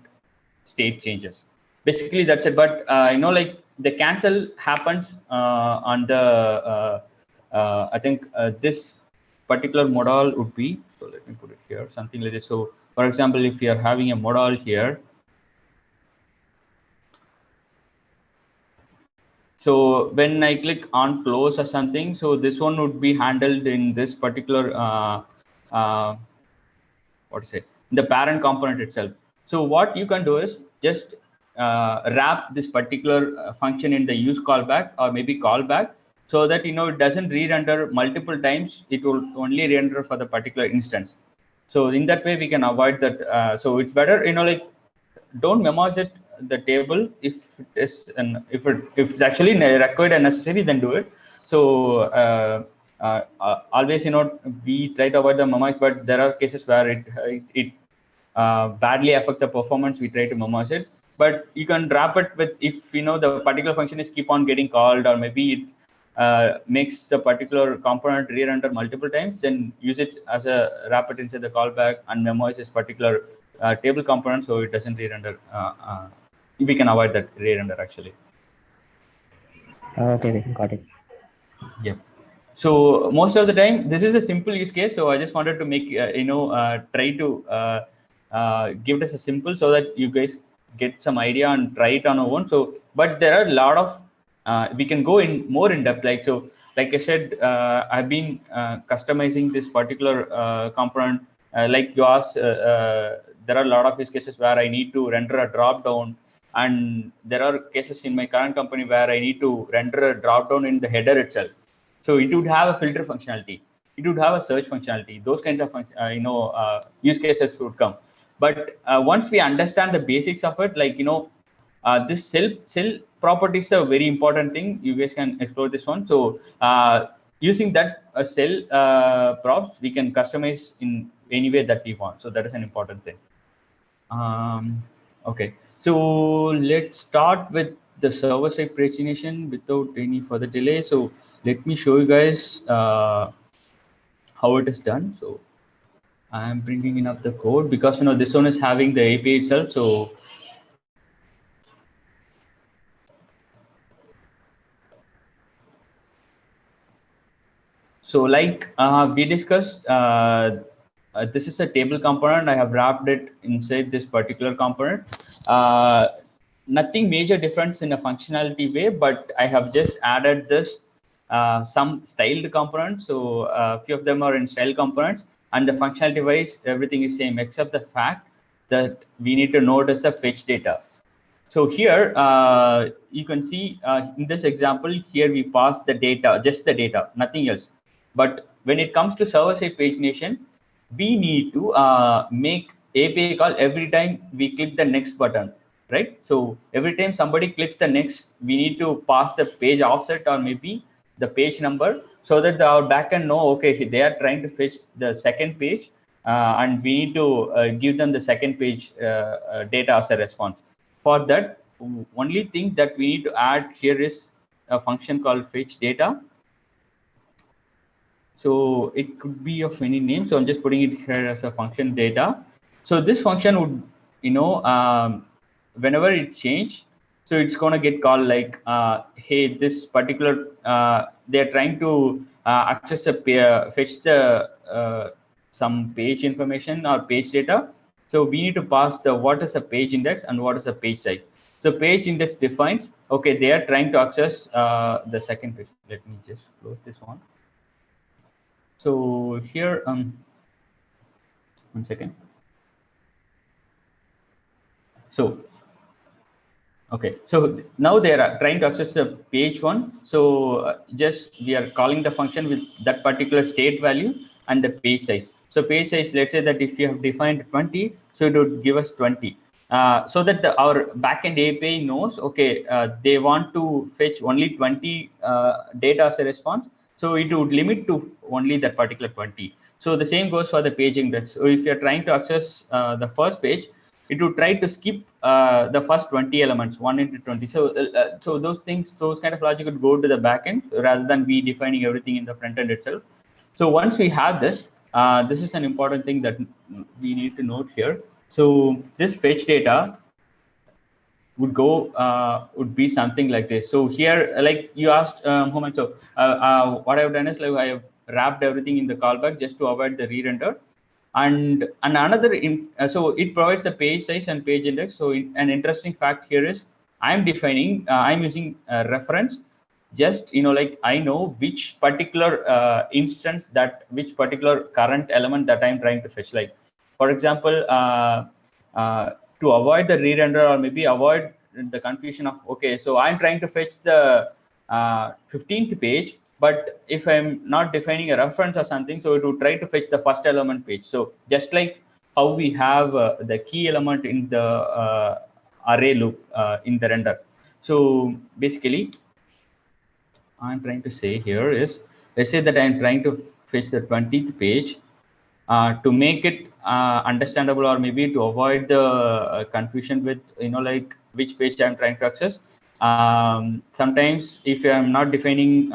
state changes. Basically that's it. But like the cancel happens on the I think this particular modal would be, so let me put it here, something like this. So for example, if you are having a modal here, so when I click on close or something, so this one would be handled in this particular what to say, the parent component itself. So what you can do is just wrap this particular function in the use callback or maybe callback, so that it doesn't re-render multiple times. It will only render for the particular instance. So in that way we can avoid that. So it's better, like don't memorize it the table if it is if it's actually required and necessary, then do it. So always, we try to avoid the memoize, but there are cases where it badly affect the performance. We try to memoize it, but you can wrap it with, if the particular function is keep on getting called, or maybe it makes the particular component re-render multiple times, then use it as a wrap it inside the callback and memoize this particular table component so it doesn't re-render. We can avoid that re-render actually. Okay, got it. Yeah. So most of the time, this is a simple use case. So I just wanted to make try to give this a simple so that you guys get some idea and try it on our own. So, but there are a lot of we can go in more in depth. Like I said, I've been customizing this particular component. Like you asked, there are a lot of use cases where I need to render a drop down, and there are cases in my current company where I need to render a drop down in the header itself. So it would have a filter functionality. It would have a search functionality. Those kinds of use cases would come. But once we understand the basics of it, like this cell property is a very important thing. You guys can explore this one. So using that cell props, we can customize in any way that we want. So that is an important thing. Okay, so let's start with the server-side pagination without any further delay. So let me show you guys how it is done. So I am bringing in up the code because this one is having the API itself. So like we discussed, this is a table component. I have wrapped it inside this particular component. Nothing major difference in a functionality way, but I have just added this some styled components. So a few of them are in style components, and the functionality wise, everything is same except the fact that we need to notice the fetch data. So here you can see in this example, here we pass the data, just the data, nothing else. But when it comes to server-side pagination, we need to make API call every time we click the next button, right? So every time somebody clicks the next, we need to pass the page offset or maybe the page number so that our backend know, okay, they are trying to fetch the second page and we need to give them the second page data as a response. For that, only thing that we need to add here is a function called fetch data. So it could be of any name. So I'm just putting it here as a function data. So this function would, whenever it change, so it's going to get called like, hey, this particular, they're trying to access a fetch the some page information or page data. So we need to pass the what is a page index and what is a page size. So page index defines, okay, they are trying to access the second page. Let me just close this one. So here, 1 second. So, okay, so now they are trying to access the page one. So just we are calling the function with that particular state value and the page size. So page size, let's say that if you have defined 20, so it would give us 20. So that our backend API knows, okay, they want to fetch only 20 data as a response. So it would limit to only that particular 20. So the same goes for the page index. So if you're trying to access the first page, it would try to skip the first 20 elements, 1 into 20. So so those things, those kind of logic would go to the backend rather than we defining everything in the front end itself. So once we have this, this is an important thing that we need to note here. So this fetch data would go would be something like this. So here, like you asked, Homan, so what I've done is like I have wrapped everything in the callback just to avoid the re-render. And another, so it provides the page size and page index. So an interesting fact here is I'm defining, I'm using a reference. Just, like I know which particular instance which particular current element that I'm trying to fetch. Like, for example, to avoid the re-render or maybe avoid the confusion of, okay, so I'm trying to fetch the 15th page, but if I'm not defining a reference or something, so it will try to fetch the first element page. So just like how we have the key element in the array loop in the render. So basically, I'm trying to say here is, let's say that I'm trying to fetch the 20th page. To make it understandable, or maybe to avoid the confusion with like which page I'm trying to access. Sometimes if I'm not defining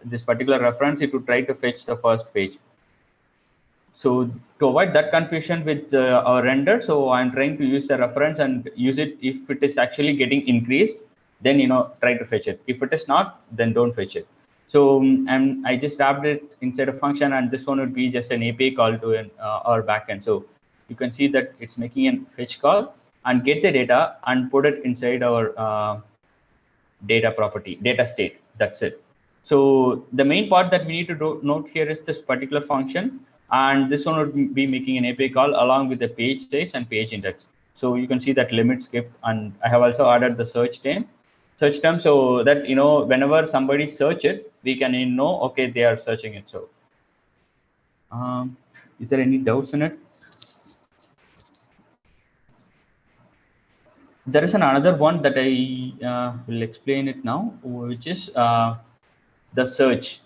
this particular reference, it would try to fetch the first page. So to avoid that confusion with our render, so I'm trying to use the reference and use it if it is actually getting increased, then try to fetch it. If it is not, then don't fetch it. So and I just tabbed it inside a function, and this one would be just an API call to our backend. So you can see that it's making a fetch call and get the data and put it inside our data property, data state. That's it. So the main part that we need to note here is this particular function, and this one would be making an API call along with the page size and page index. So you can see that limit skipped, and I have also added the search term, so that whenever somebody search it, we can know, okay, they are searching it. So is there any doubts in it? There is another one that I will explain it now, which is the search.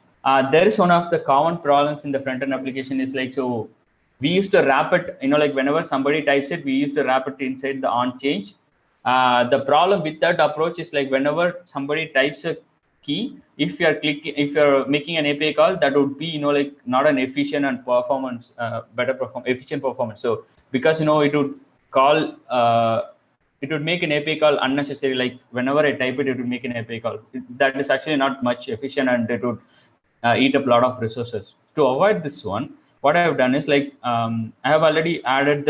There is one of the common problems in the front-end application is like, so we used to wrap it, like whenever somebody types it, we used to wrap it inside the on change. The problem with that approach is like whenever somebody types a key, if you're making an API call, that would be like not an efficient and performance efficient performance. So because it would call it would make an API call unnecessary. Like whenever I type it, it would make an API call. That is actually not much efficient, and it would eat up a lot of resources. To avoid this one, what I have done is like I have already added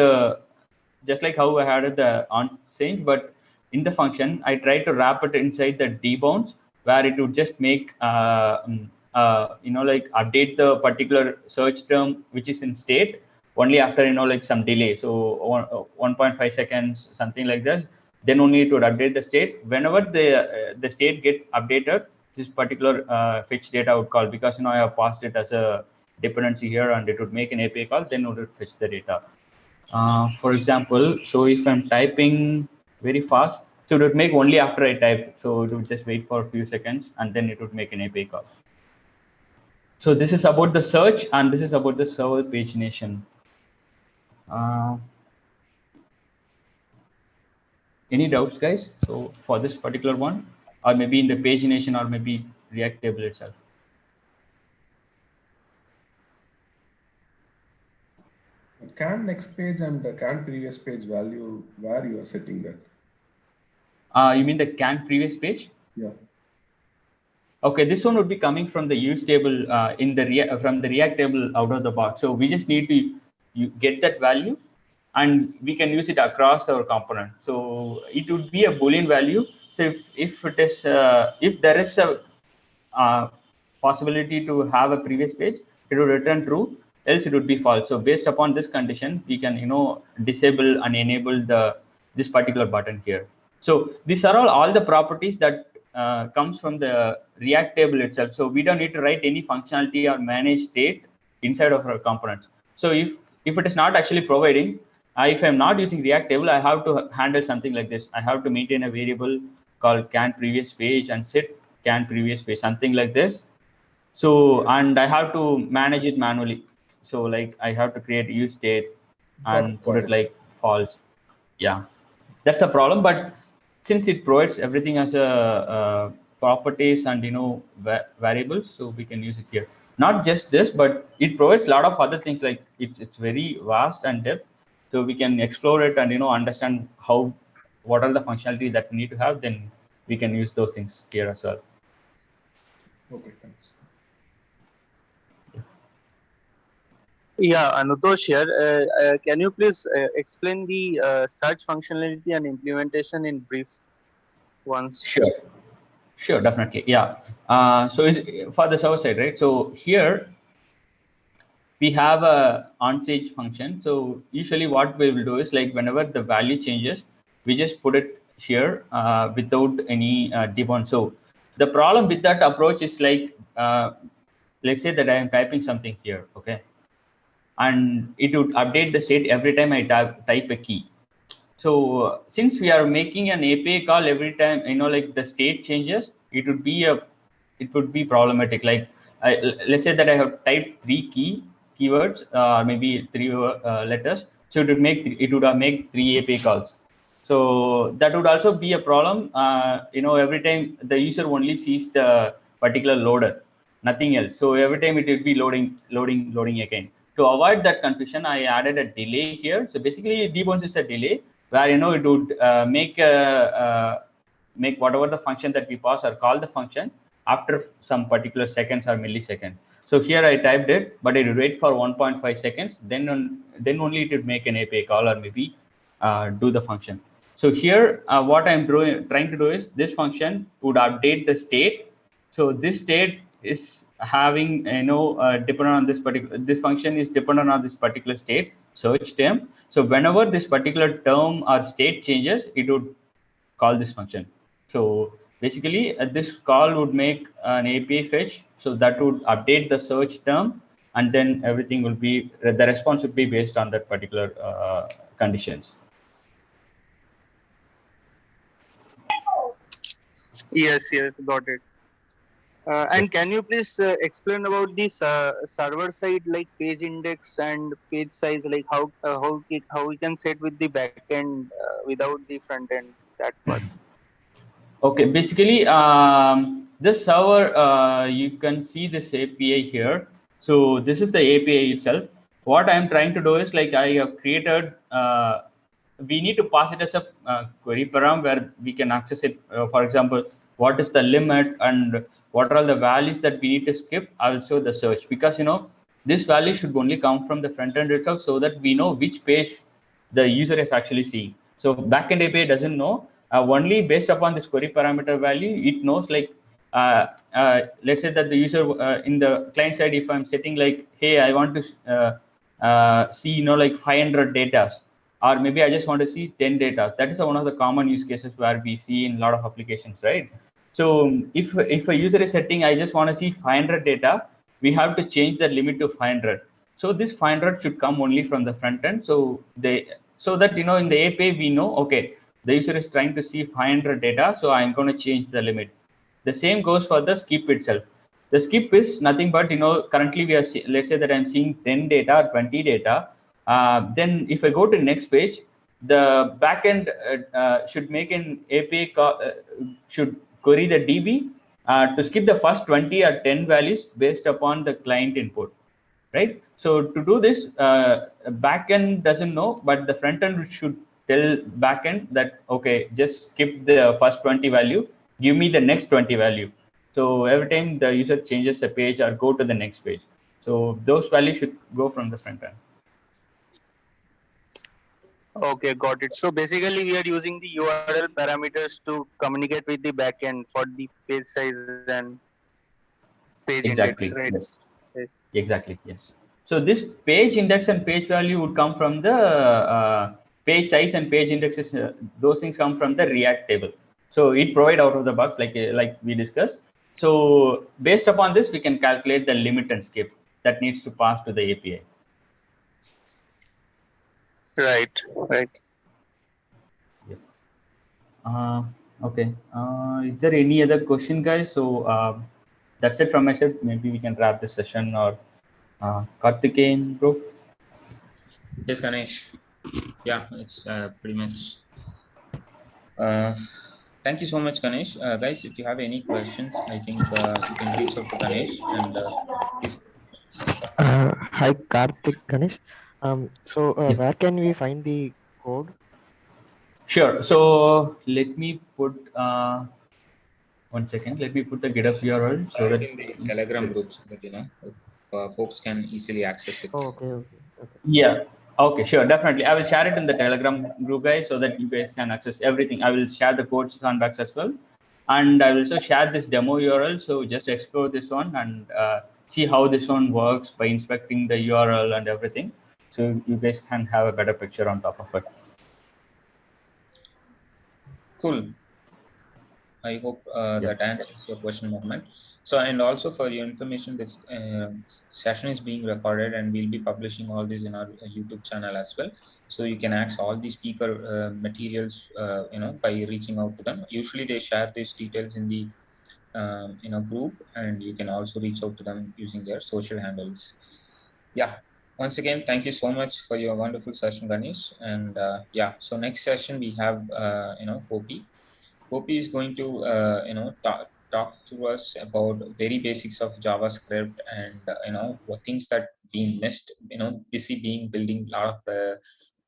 just like how I added the on change, but in the function I try to wrap it inside the debounds, where it would just make like update the particular search term which is in state only after like some delay, so 1.5 seconds, something like that. Then only it would update the state. Whenever the state gets updated, this particular fetch data would call, because I have passed it as a dependency here, and it would make an API call, then it would fetch the data. For example, so if I'm typing very fast, so it would make only after I type, so it would just wait for a few seconds, and then it would make an API call. So this is about the search, and this is about the server pagination. Any doubts, guys? So for this particular one, or maybe in the pagination, or maybe React table itself. Can next page and the can previous page value, where you are setting that? You mean the can previous page? Yeah. Okay, this one would be coming from the use table from the React table out of the box. So we just need to get that value, and we can use it across our component. So it would be a Boolean value. So if it is if there is a possibility to have a previous page, it would return true, else it would be false. So based upon this condition, we can disable and enable this particular button here. So these are all the properties that comes from the React table itself. So we don't need to write any functionality or manage state inside of our components. So if it is not actually providing, if I'm not using React table, I have to handle something like this. I have to maintain a variable called can previous page and set can previous page, something like this. So, and I have to manage it manually. So like I have to create use state and put it like false. Yeah, that's the problem. But since it provides everything as a properties and variables, so we can use it here. Not just this, but it provides a lot of other things. Like it's very vast and depth, so we can explore it and understand what are the functionality that we need to have. Then we can use those things here as well. Okay, thanks. Yeah, Anutosh here. Can you please explain the search functionality and implementation in brief once? Sure, definitely. Yeah. So is for the server side, right? So here we have a onChange function. So usually what we will do is like whenever the value changes, we just put it here without any debound. So the problem with that approach is like, let's say that I am typing something here, okay, and it would update the state every time I type a key. So since we are making an API call every time, like the state changes, it would be problematic. Like let's say that I have typed 3 keywords, maybe 3 letters. So it would make 3 API calls. So that would also be a problem. Every time the user only sees the particular loader, nothing else. So every time it will be loading again. To avoid that confusion, I added a delay here. So basically, debounce is a delay where it would make whatever the function that we pass or call the function after some particular seconds or milliseconds. So here I typed it, but it would wait for 1.5 seconds. Then only it would make an API call or maybe do the function. So here, what I'm trying to do is this function would update the state. So this state is having, dependent on this function is dependent on this particular state search term. So whenever this particular term or state changes, it would call this function. So basically, this call would make an API fetch. So that would update the search term, and then everything will be, the response would be based on that particular conditions. Yes, got it. And can you please explain about this server side, like page index and page size, like how we can set with the backend without the front end, that part? Okay, basically, this server, you can see this API here. So this is the API itself. What I'm trying to do is, like, I have created, we need to pass it as a query param where we can access it. For example, what is the limit and what are all the values that we need to skip, also the search, because this value should only come from the front end itself, so that we know which page the user is actually seeing. So backend API doesn't know. Only based upon this query parameter value, it knows, like, let's say that the user in the client side, if I'm setting like, hey, I want to see, like 500 data, or maybe I just want to see 10 data. That is one of the common use cases where we see in a lot of applications, right? So if a user is setting, I just want to see 500 data, we have to change the limit to 500. So this 500 should come only from the front end. So that in the API we know, okay, the user is trying to see 500 data, so I'm going to change the limit. The same goes for the skip itself. The skip is nothing but, currently we are, let's say that I'm seeing 10 data or 20 data. Then if I go to next page, the backend should make an API call, should query the DB to skip the first 20 or 10 values based upon the client input, right? So to do this, backend doesn't know, but the front end should tell backend that, okay, just skip the first 20 value, give me the next 20 value. So every time the user changes a page or go to the next page, so those values should go from the front end. Okay, got it. So basically, we are using the URL parameters to communicate with the backend for the page size and page Exactly. index, right? Yes. Exactly. Yes. So this page index and page value would come from the page size, and page indexes. Those things come from the React table. So it provide out of the box, like we discussed. So based upon this, we can calculate the limit and skip that needs to pass to the API. Right. Yeah. Okay. Is there any other question, guys? So that's it from my side. Maybe we can wrap this session, or Karthikeyan, bro. Yes, Ganesh. Yeah, it's pretty much. Thank you so much, Ganesh. Guys, if you have any questions, I think you can reach out to Ganesh and please. Hi, Karthik, Ganesh. So Yeah. where can we find the code? Sure. So let me put 1 second. Let me put the GitHub URL so that In the Telegram groups, but folks can easily access it. Oh, okay. Yeah. Okay, sure, definitely. I will share it in the Telegram group, guys, so that you guys can access everything. I will share the code sandbox as well, and I will also share this demo URL. So just explore this one and see how this one works by inspecting the URL and everything. So you guys can have a better picture on top of it. Cool. I hope Yeah. that answers your question, Mohammed. So, and also for your information, this session is being recorded and we'll be publishing all this in our YouTube channel as well. So you can access all the speaker materials, by reaching out to them. Usually they share these details in the group, and you can also reach out to them using their social handles. Yeah. Once again, thank you so much for your wonderful session, Ganesh. And so next session we have Gopi. Gopi is going to talk to us about very basics of JavaScript, and what things that we missed. Busy being building a lot of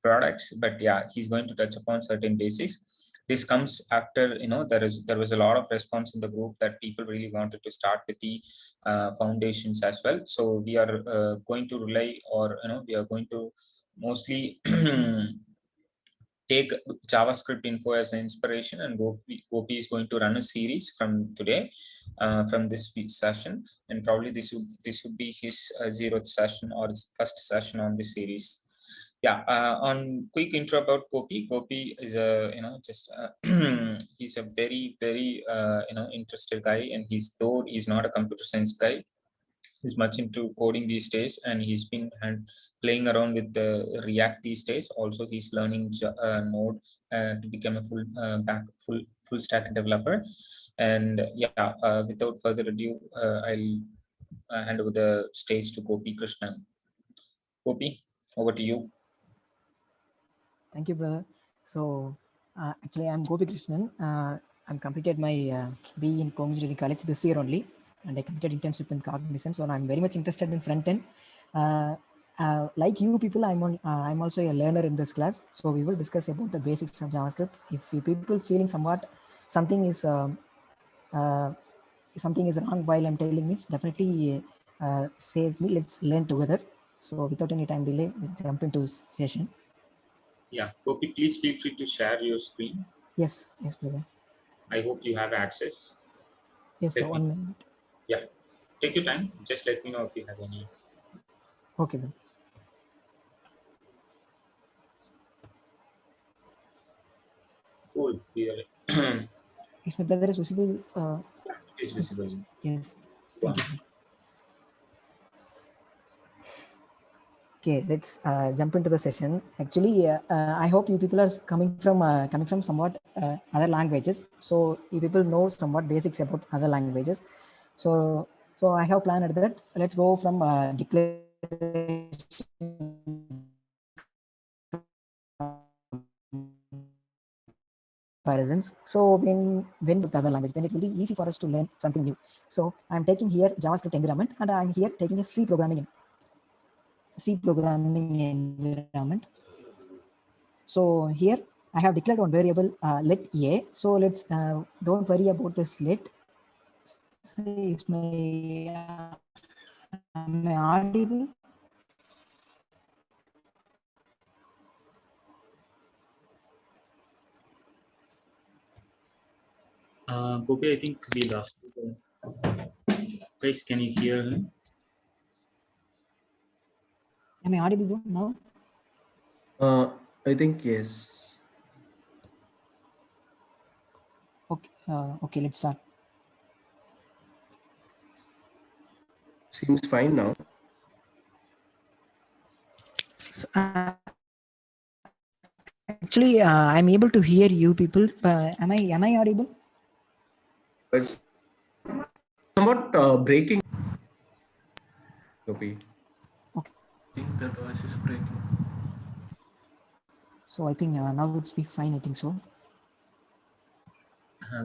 products, but yeah, he's going to touch upon certain basics. This comes after there was a lot of response in the group that people really wanted to start with the foundations as well. So we are going to rely, or we are going to mostly take JavaScript info as an inspiration, and Gopi is going to run a series from today, from this week's session, and probably this would be his 0th session or his first session on this series. Yeah, on quick intro about Gopi. Gopi is a he's a very very interested guy, and he's not a computer science guy. He's much into coding these days, and he's been playing around with the React these days. Also, he's learning Node to become a full stack developer. And yeah, without further ado, I'll hand over the stage to Gopi Krishnan. Gopi, over to you. Thank you, brother. So actually, I'm Gopi Krishnan. I'm completed my BE in Cognitive Engineering College this year only, and I completed internship in Cognizant. So I'm very much interested in front end. Like you people, I'm also a learner in this class. So we will discuss about the basics of JavaScript. If you people feeling something is wrong while I'm telling means, definitely say me. Let's learn together. So without any time delay, let's jump into session. Yeah, Gopi, please feel free to share your screen. Yes, brother. I hope you have access. Yes, so 1 minute. Yeah, take your time. Just let me know if you have any. Okay, brother. Cool. Is my brother is visible? It is visible. Yes. Thank you. Okay, let's jump into the session. Actually, I hope you people are coming from somewhat other languages. So you people know somewhat basics about other languages. So I have planned that. Let's go from declaration comparisons. So when with other language, then it will be easy for us to learn something new. So I'm taking here JavaScript environment, and I'm here taking a C programming environment. So here I have declared one variable let a. So let's don't worry about this let. Is am I audible? Gopi, I think we lost you. Guys, can you hear him? Am I audible now? I think yes. Okay. Okay, let's start. Seems fine now. Actually, I'm able to hear you people. Am I audible? It's somewhat breaking. Gopi. Okay. I think the voice is breaking. So I think now it's be fine. I think so.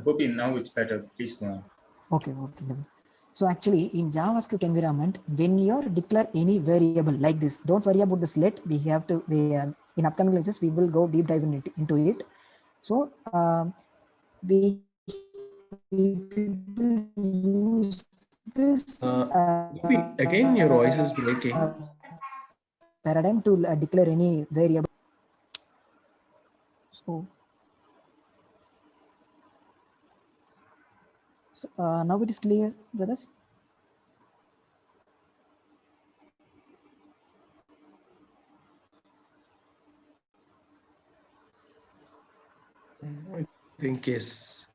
Gopi, now it's better. Please go on. Okay. So actually, in JavaScript environment, when you declare any variable like this, don't worry about this let. We have to. In upcoming lectures, we will go deep dive into it. So we use this. Again, your voice is breaking. Paradigm to declare any variable. So now it is clear, brothers. I think yes.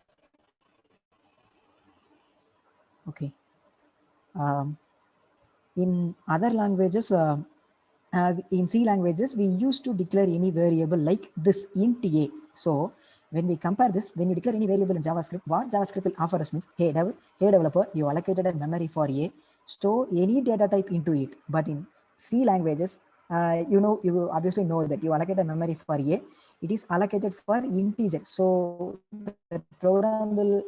In other languages, in C languages, we used to declare any variable like this int a. So when we compare this, when you declare any variable in JavaScript, what JavaScript will offer us means, hey developer, you allocated a memory for a, store any data type into it. But in C languages, you obviously know that you allocate a memory for a, it is allocated for integer. So the program will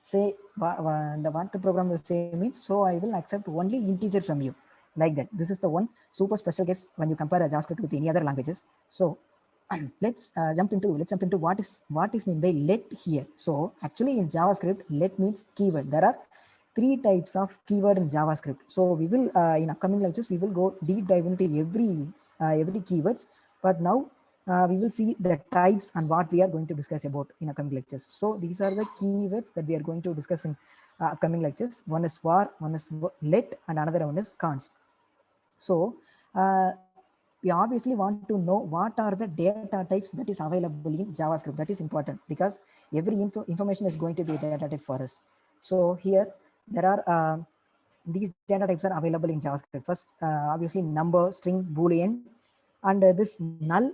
say what the program will say means, so I will accept only integer from you, like that. This is the one super special case when you compare a JavaScript with any other languages. So let's jump into what is meant by let here. So actually in JavaScript, let means keyword. There are 3 types of keyword in JavaScript. So we will in upcoming lectures we will go deep dive into every keywords. But now we will see the types and what we are going to discuss about in upcoming lectures. So these are the keywords that we are going to discuss in upcoming lectures. One is var, one is let, and another one is const. So we obviously want to know what are the data types that is available in JavaScript. That is important because every information is going to be a data type for us. So here there are these data types are available in JavaScript. First, obviously number, string, boolean, and this null.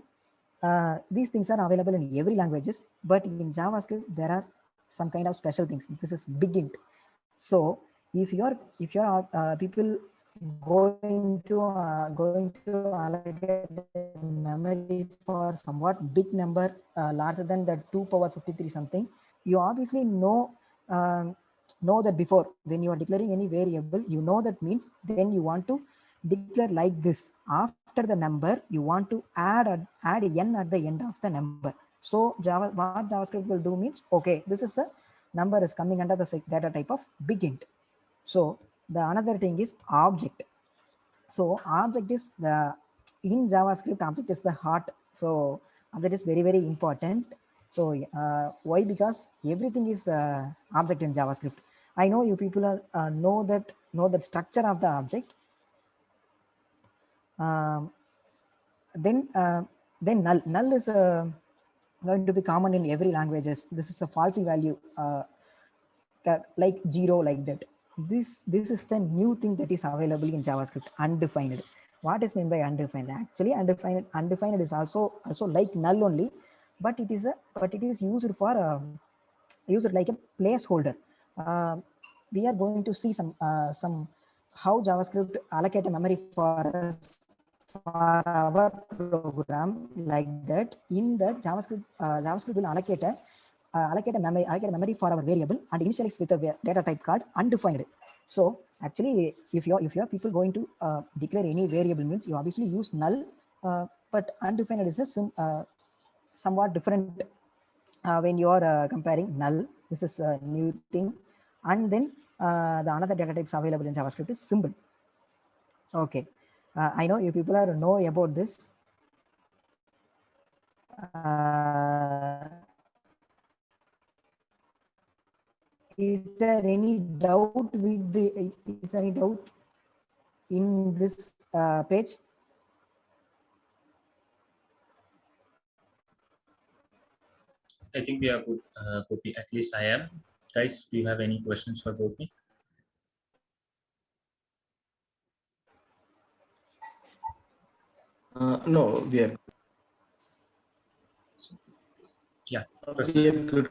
These things are available in every languages, but in JavaScript there are some kind of special things. This is big int. So if you're people going to allocate memory for somewhat big number larger than the 2 power 53 something, you obviously know that before when you are declaring any variable, you know that means then you want to declare like this. After the number, you want to add n at the end of the number. So what JavaScript will do means, okay, this is a number is coming under the data type of big int. So the another thing is object. So object is in JavaScript, object is the heart. So object is very, very important. So why? Because everything is object in JavaScript. I know you people are know that structure of the object. Then null is going to be common in every languages. This is a falsy value like 0, like that. This is the new thing that is available in JavaScript, undefined. What is meant by undefined? Actually undefined is also like null only, but it is used for used like a placeholder. We are going to see some how JavaScript allocate a memory for us for our program, like that. In the JavaScript will allocate a memory for our variable and initialize with a data type called undefined. So actually, if you're people going to declare any variable means, you obviously use null, but undefined is a somewhat different when you are comparing null. This is a new thing. And then the another data types available in JavaScript is symbol. Okay, I know you people are know about this. Is there any doubt in this page? I think we are good, Gopi. At least I am. Guys, do you have any questions for Gopi? No, we are. Yeah. We are good.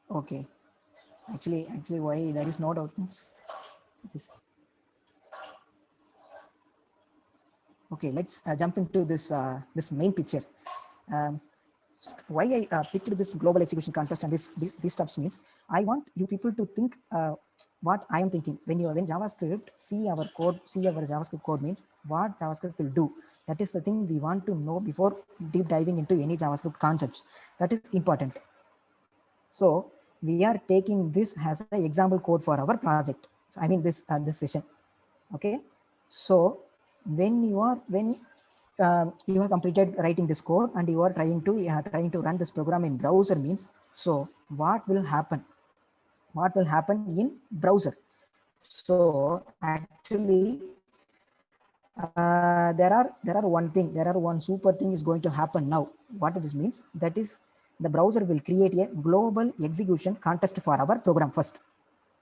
Okay. Actually, why there is no doubt? Okay, let's jump into this main picture. Why I picked this global execution contest and these stuffs means, I want you people to think what I am thinking when JavaScript see our JavaScript code means what JavaScript will do. That is the thing we want to know before deep diving into any JavaScript concepts. That is important. So we are taking this as an example code for our project. I mean this session. Okay. So when you have completed writing this code and you are trying to run this program in browser means, so what will happen? What will happen in browser? So actually there are one super thing is going to happen now. What it means, that is the browser will create a global execution context for our program first.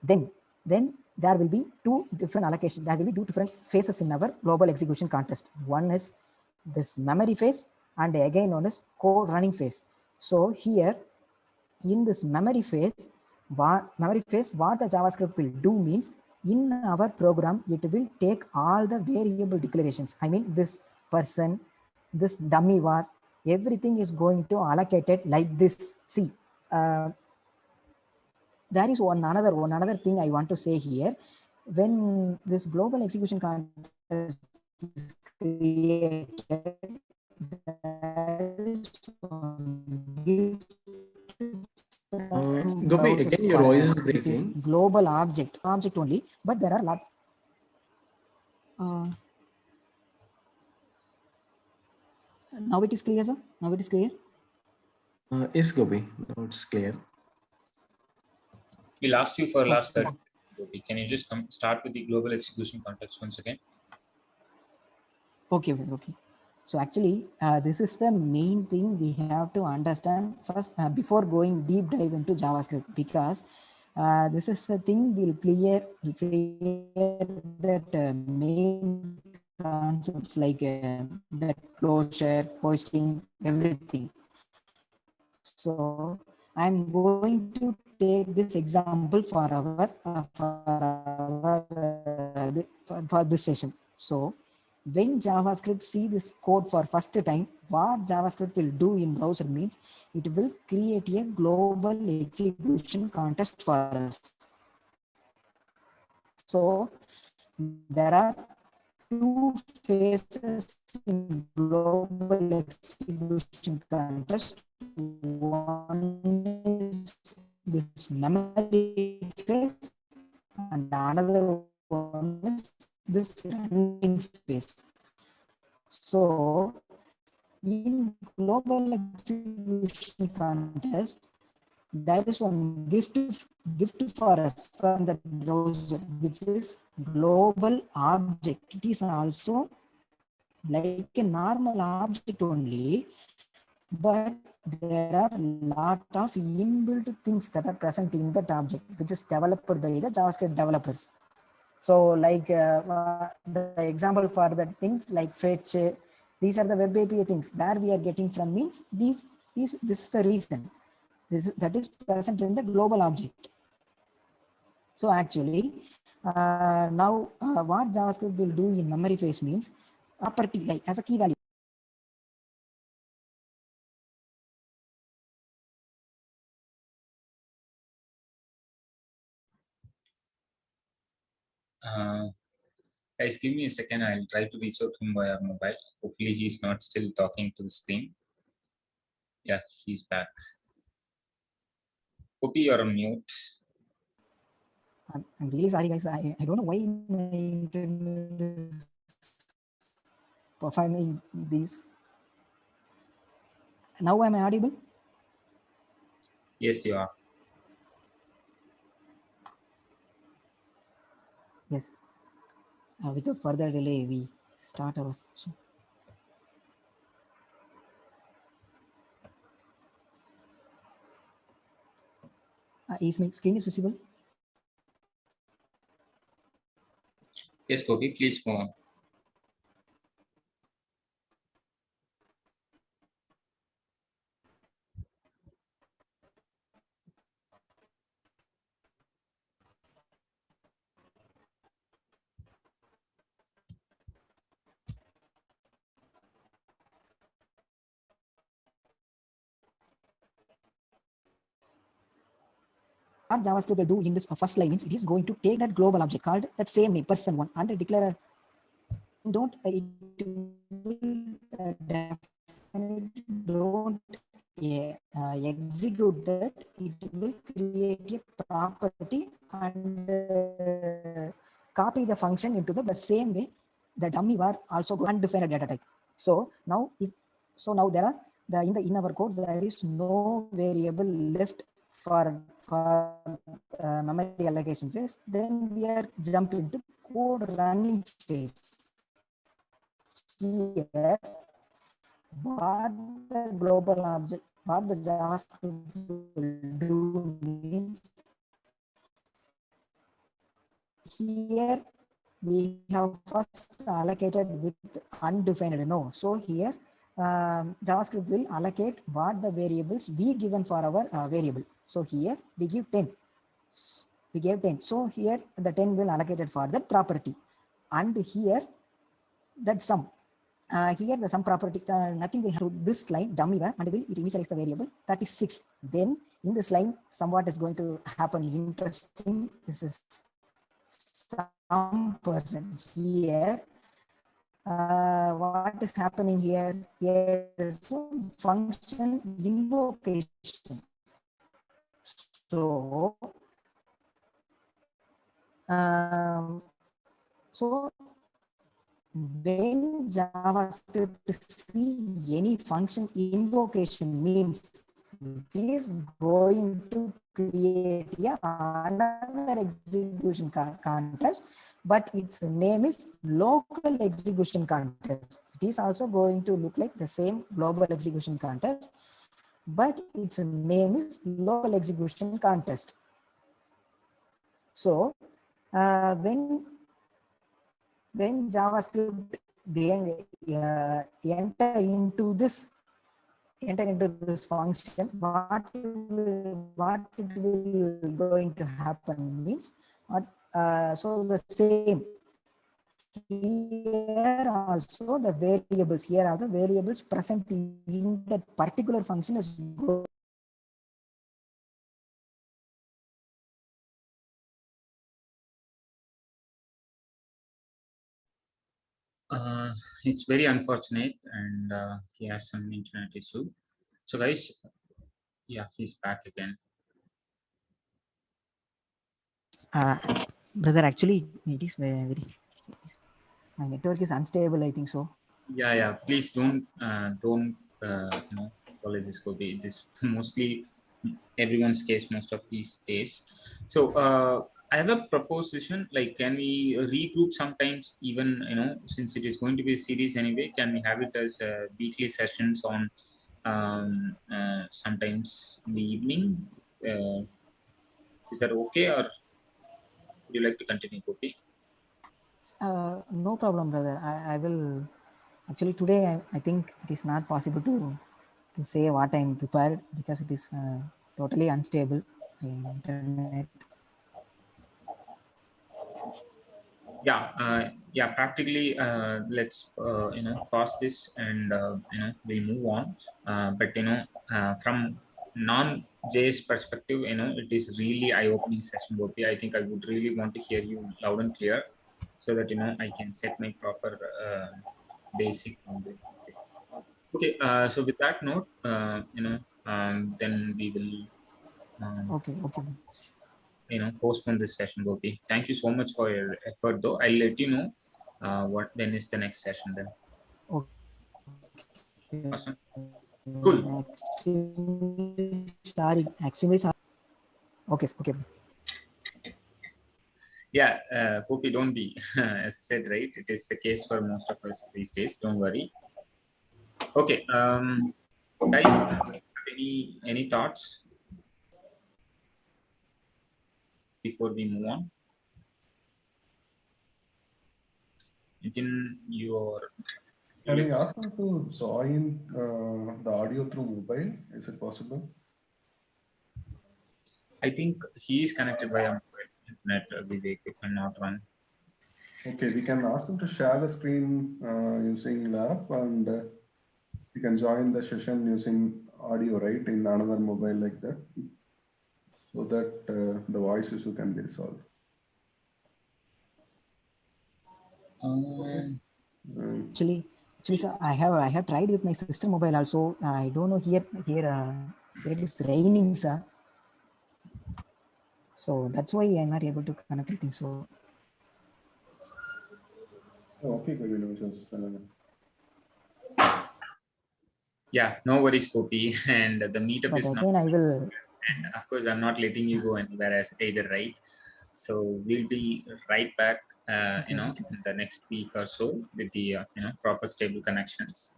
Then there will be two different allocations. There will be two different phases in our global execution context. One is this memory phase, and again one is code running phase. So here in this memory phase, what the JavaScript will do means, in our program it will take all the variable declarations. I mean, this person, this dummy var, everything is going to allocate it like this. See, there is another thing I want to say here. When this global execution context is created, there is Gopi, again your voice is which is breaking. global object only, but there are lot. Now it is clear, sir. Now it is clear. Yes, Gopi. Now it's clear. We lost you for last 30 seconds. Can you just start with the global execution context once again? Okay. So actually, this is the main thing we have to understand first before going deep dive into JavaScript, because this is the thing will clear that main concepts like that closure, posting, everything. So I'm going to take this example for this session. So when JavaScript see this code for first time, what JavaScript will do in browser means, it will create a global execution context for us. So there are two phases in global execution context. One is this memory phase, and another one is this running phase. So in global execution context, there is one gift for us from the browser, which is global object. It is also like a normal object only, but there are a lot of inbuilt things that are present in that object, which is developed by the JavaScript developers. So like the example for the things like fetch, these are the web API things. Where we are getting from means this is the reason. That is present in the global object. So actually, now what JavaScript will do in memory phase means, property like as a key value. Guys, give me a second. I'll try to reach out to him via mobile. Hopefully he's not still talking to the screen. Yeah, he's back. Gopi, you're on mute. I'm really sorry, guys. I don't know why my internet is performing this. Now am I audible? Yes, you are. Yes. Without further delay, we start our session. Is my screen is visible? Yes, Gopi, please go on. What JavaScript will do in this first line is, it is going to take that global object called that same name, person1, and declare a don't definitely don't execute that. It will create a property and copy the function into the same way the dummy var also go undefined data type. So now there are in our code there is no variable left for memory allocation phase. Then we are jumping to code running phase. here, what the global object, what the JavaScript will do means, here we have first allocated with undefined no. So here JavaScript will allocate what the variables we given for our variable. So here we give 10. We gave 10. So here the 10 will allocated for that property. And here that sum. Here the sum property, nothing will have this line dummy var and it initialize the variable 36. Then in this line, somewhat is going to happen interesting. This is some person here. What is happening here? Here is a function invocation. So, when JavaScript see any function invocation means it is going to create another execution context, but its name is local execution context. It is also going to look like the same global execution context, but its name is local execution context. So when JavaScript enter into this function, what it will going to happen means what so the same here also the variables, here are the variables present in that particular function is go. It's very unfortunate, and he has some internet issue. So guys, yeah, he's back again. Brother, actually it is very my network is unstable, I think so. Yeah, please don't apologize, Gopi. This mostly everyone's case most of these days. So I have a proposition, like can we regroup sometimes, even since it is going to be a series anyway, can we have it as weekly sessions on sometimes in the evening? Is that okay, or would you like to continue, Gopi? No problem, brother. I will actually today I think it is not possible to say what I am prepared because it is totally unstable internet. Yeah, practically let's pause this and we'll move on, but from non-JS perspective, it is really eye-opening session, Gopi. I think I would really want to hear you loud and clear so that I can set my proper basic on this. Okay, so with that note, then we will Okay. postpone this session, Gopi. Thank you so much for your effort, though. I'll let you know when is the next session then. Okay. Awesome. Cool. Extremely sorry. Okay. Yeah, Gopi, don't be. As I said, right, it is the case for most of us these days. Don't worry. Okay, guys, any thoughts before we move on? Can we ask them to join the audio through mobile? Is it possible? I think he is connected via mobile internet, Vivek, if I'm not wrong. Okay, we can ask them to share the screen using lab, and we can join the session using audio, right, in another mobile like that, so that the voice issue can be resolved. Actually, sir, I have tried with my sister mobile also. I don't know here it is raining, sir. So that's why I'm not able to connect. I think so. Okay, Yeah, no worries, Gopi. And the meetup but is again, I will. And of course, I'm not letting you go anywhere as either, right? So we'll be right back you know, in the next week or so with the you know, proper stable connections.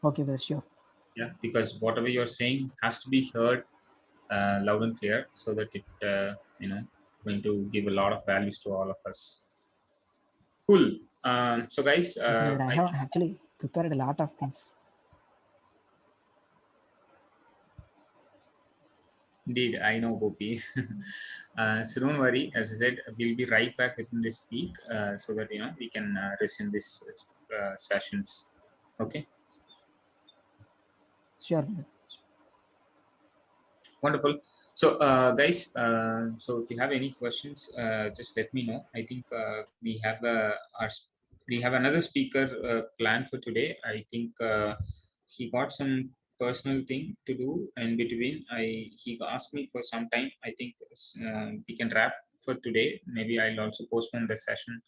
Okay, brother, sure. Yeah, because whatever you're saying has to be heard loud and clear, so that it you know, going to give a lot of values to all of us. Cool. So guys, Yes, brother, I have actually prepared a lot of things. Indeed, I know, Gopi. So don't worry. As I said, we'll be right back within this week, so that you know, we can resume these sessions. Okay. Sure, brother. Wonderful. So, guys, so if you have any questions, just let me know. I think we have we have another speaker planned for today. I think he got some personal thing to do in between. He asked me for some time. I think we can wrap for today. Maybe I'll also postpone the session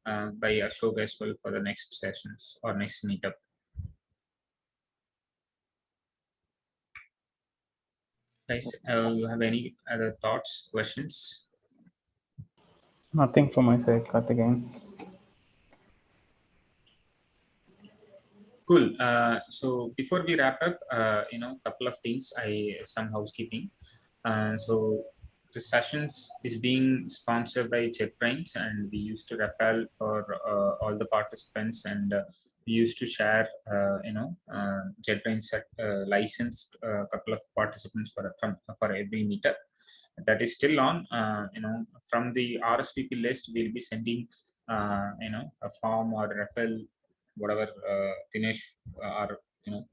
by Ashok as well for the next sessions or next meetup. Guys, you have any other thoughts, questions? Nothing from my side, Karthikeyan. Cool. So before we wrap up, you know, a couple of things, some housekeeping. So the sessions is being sponsored by JetBrains, and we used to refer for all the participants, and we used to share, you know, JetBrains licensed a couple of participants for every meetup. That is still on. You know, from the RSVP list, we'll be sending, you know, a form or referral, whatever Dinesh or you know,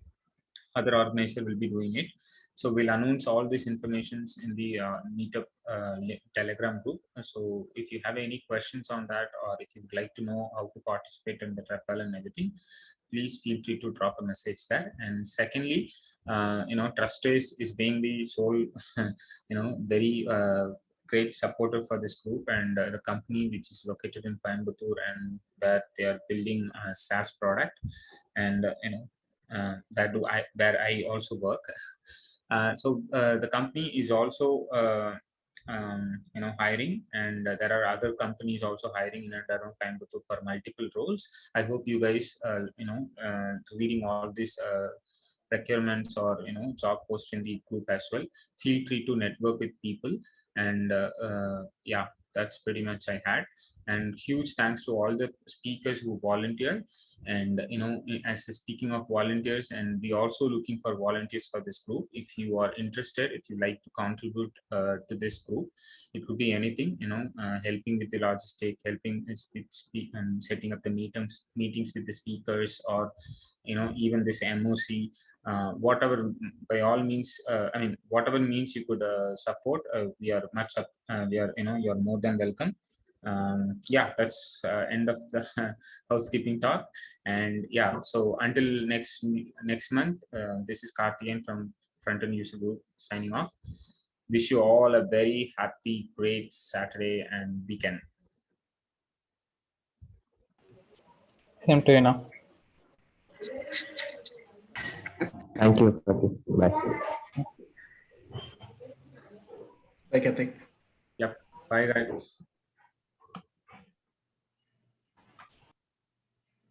other organizer will be doing it. So we'll announce all these informations in the meetup Telegram group. So if you have any questions on that, or if you'd like to know how to participate in the referral and everything, please feel free to drop a message there. And secondly, you know, Trustace is being the sole, you know, very great supporter for this group, and the company which is located in Coimbatore, and where they are building a SaaS product, and you know, where I also work. So the company is also you know, hiring, and there are other companies also hiring in and around Coimbatore for multiple roles. I hope you guys you know, reading all these requirements or you know, job posts in the group as well. Feel free to network with people, and yeah, that's pretty much I had. And huge thanks to all the speakers who volunteered. And you know, as speaking of volunteers, and we also looking for volunteers for this group. If you are interested, if you like to contribute to this group, it could be anything, you know, helping with the logistic, helping with and setting up the meetings with the speakers, or you know, even this MOC, whatever, by all means, I mean, whatever means you could support, we are much up, we are, you know, you're more than welcome. Yeah, that's end of the housekeeping talk. And yeah, so until next month, this is Karthikeyan from Front End User Group signing off. Wish you all a very happy, great Saturday and weekend. Same to you now. Thank you. Bye. Bye, Karthik. Yep. Bye, guys.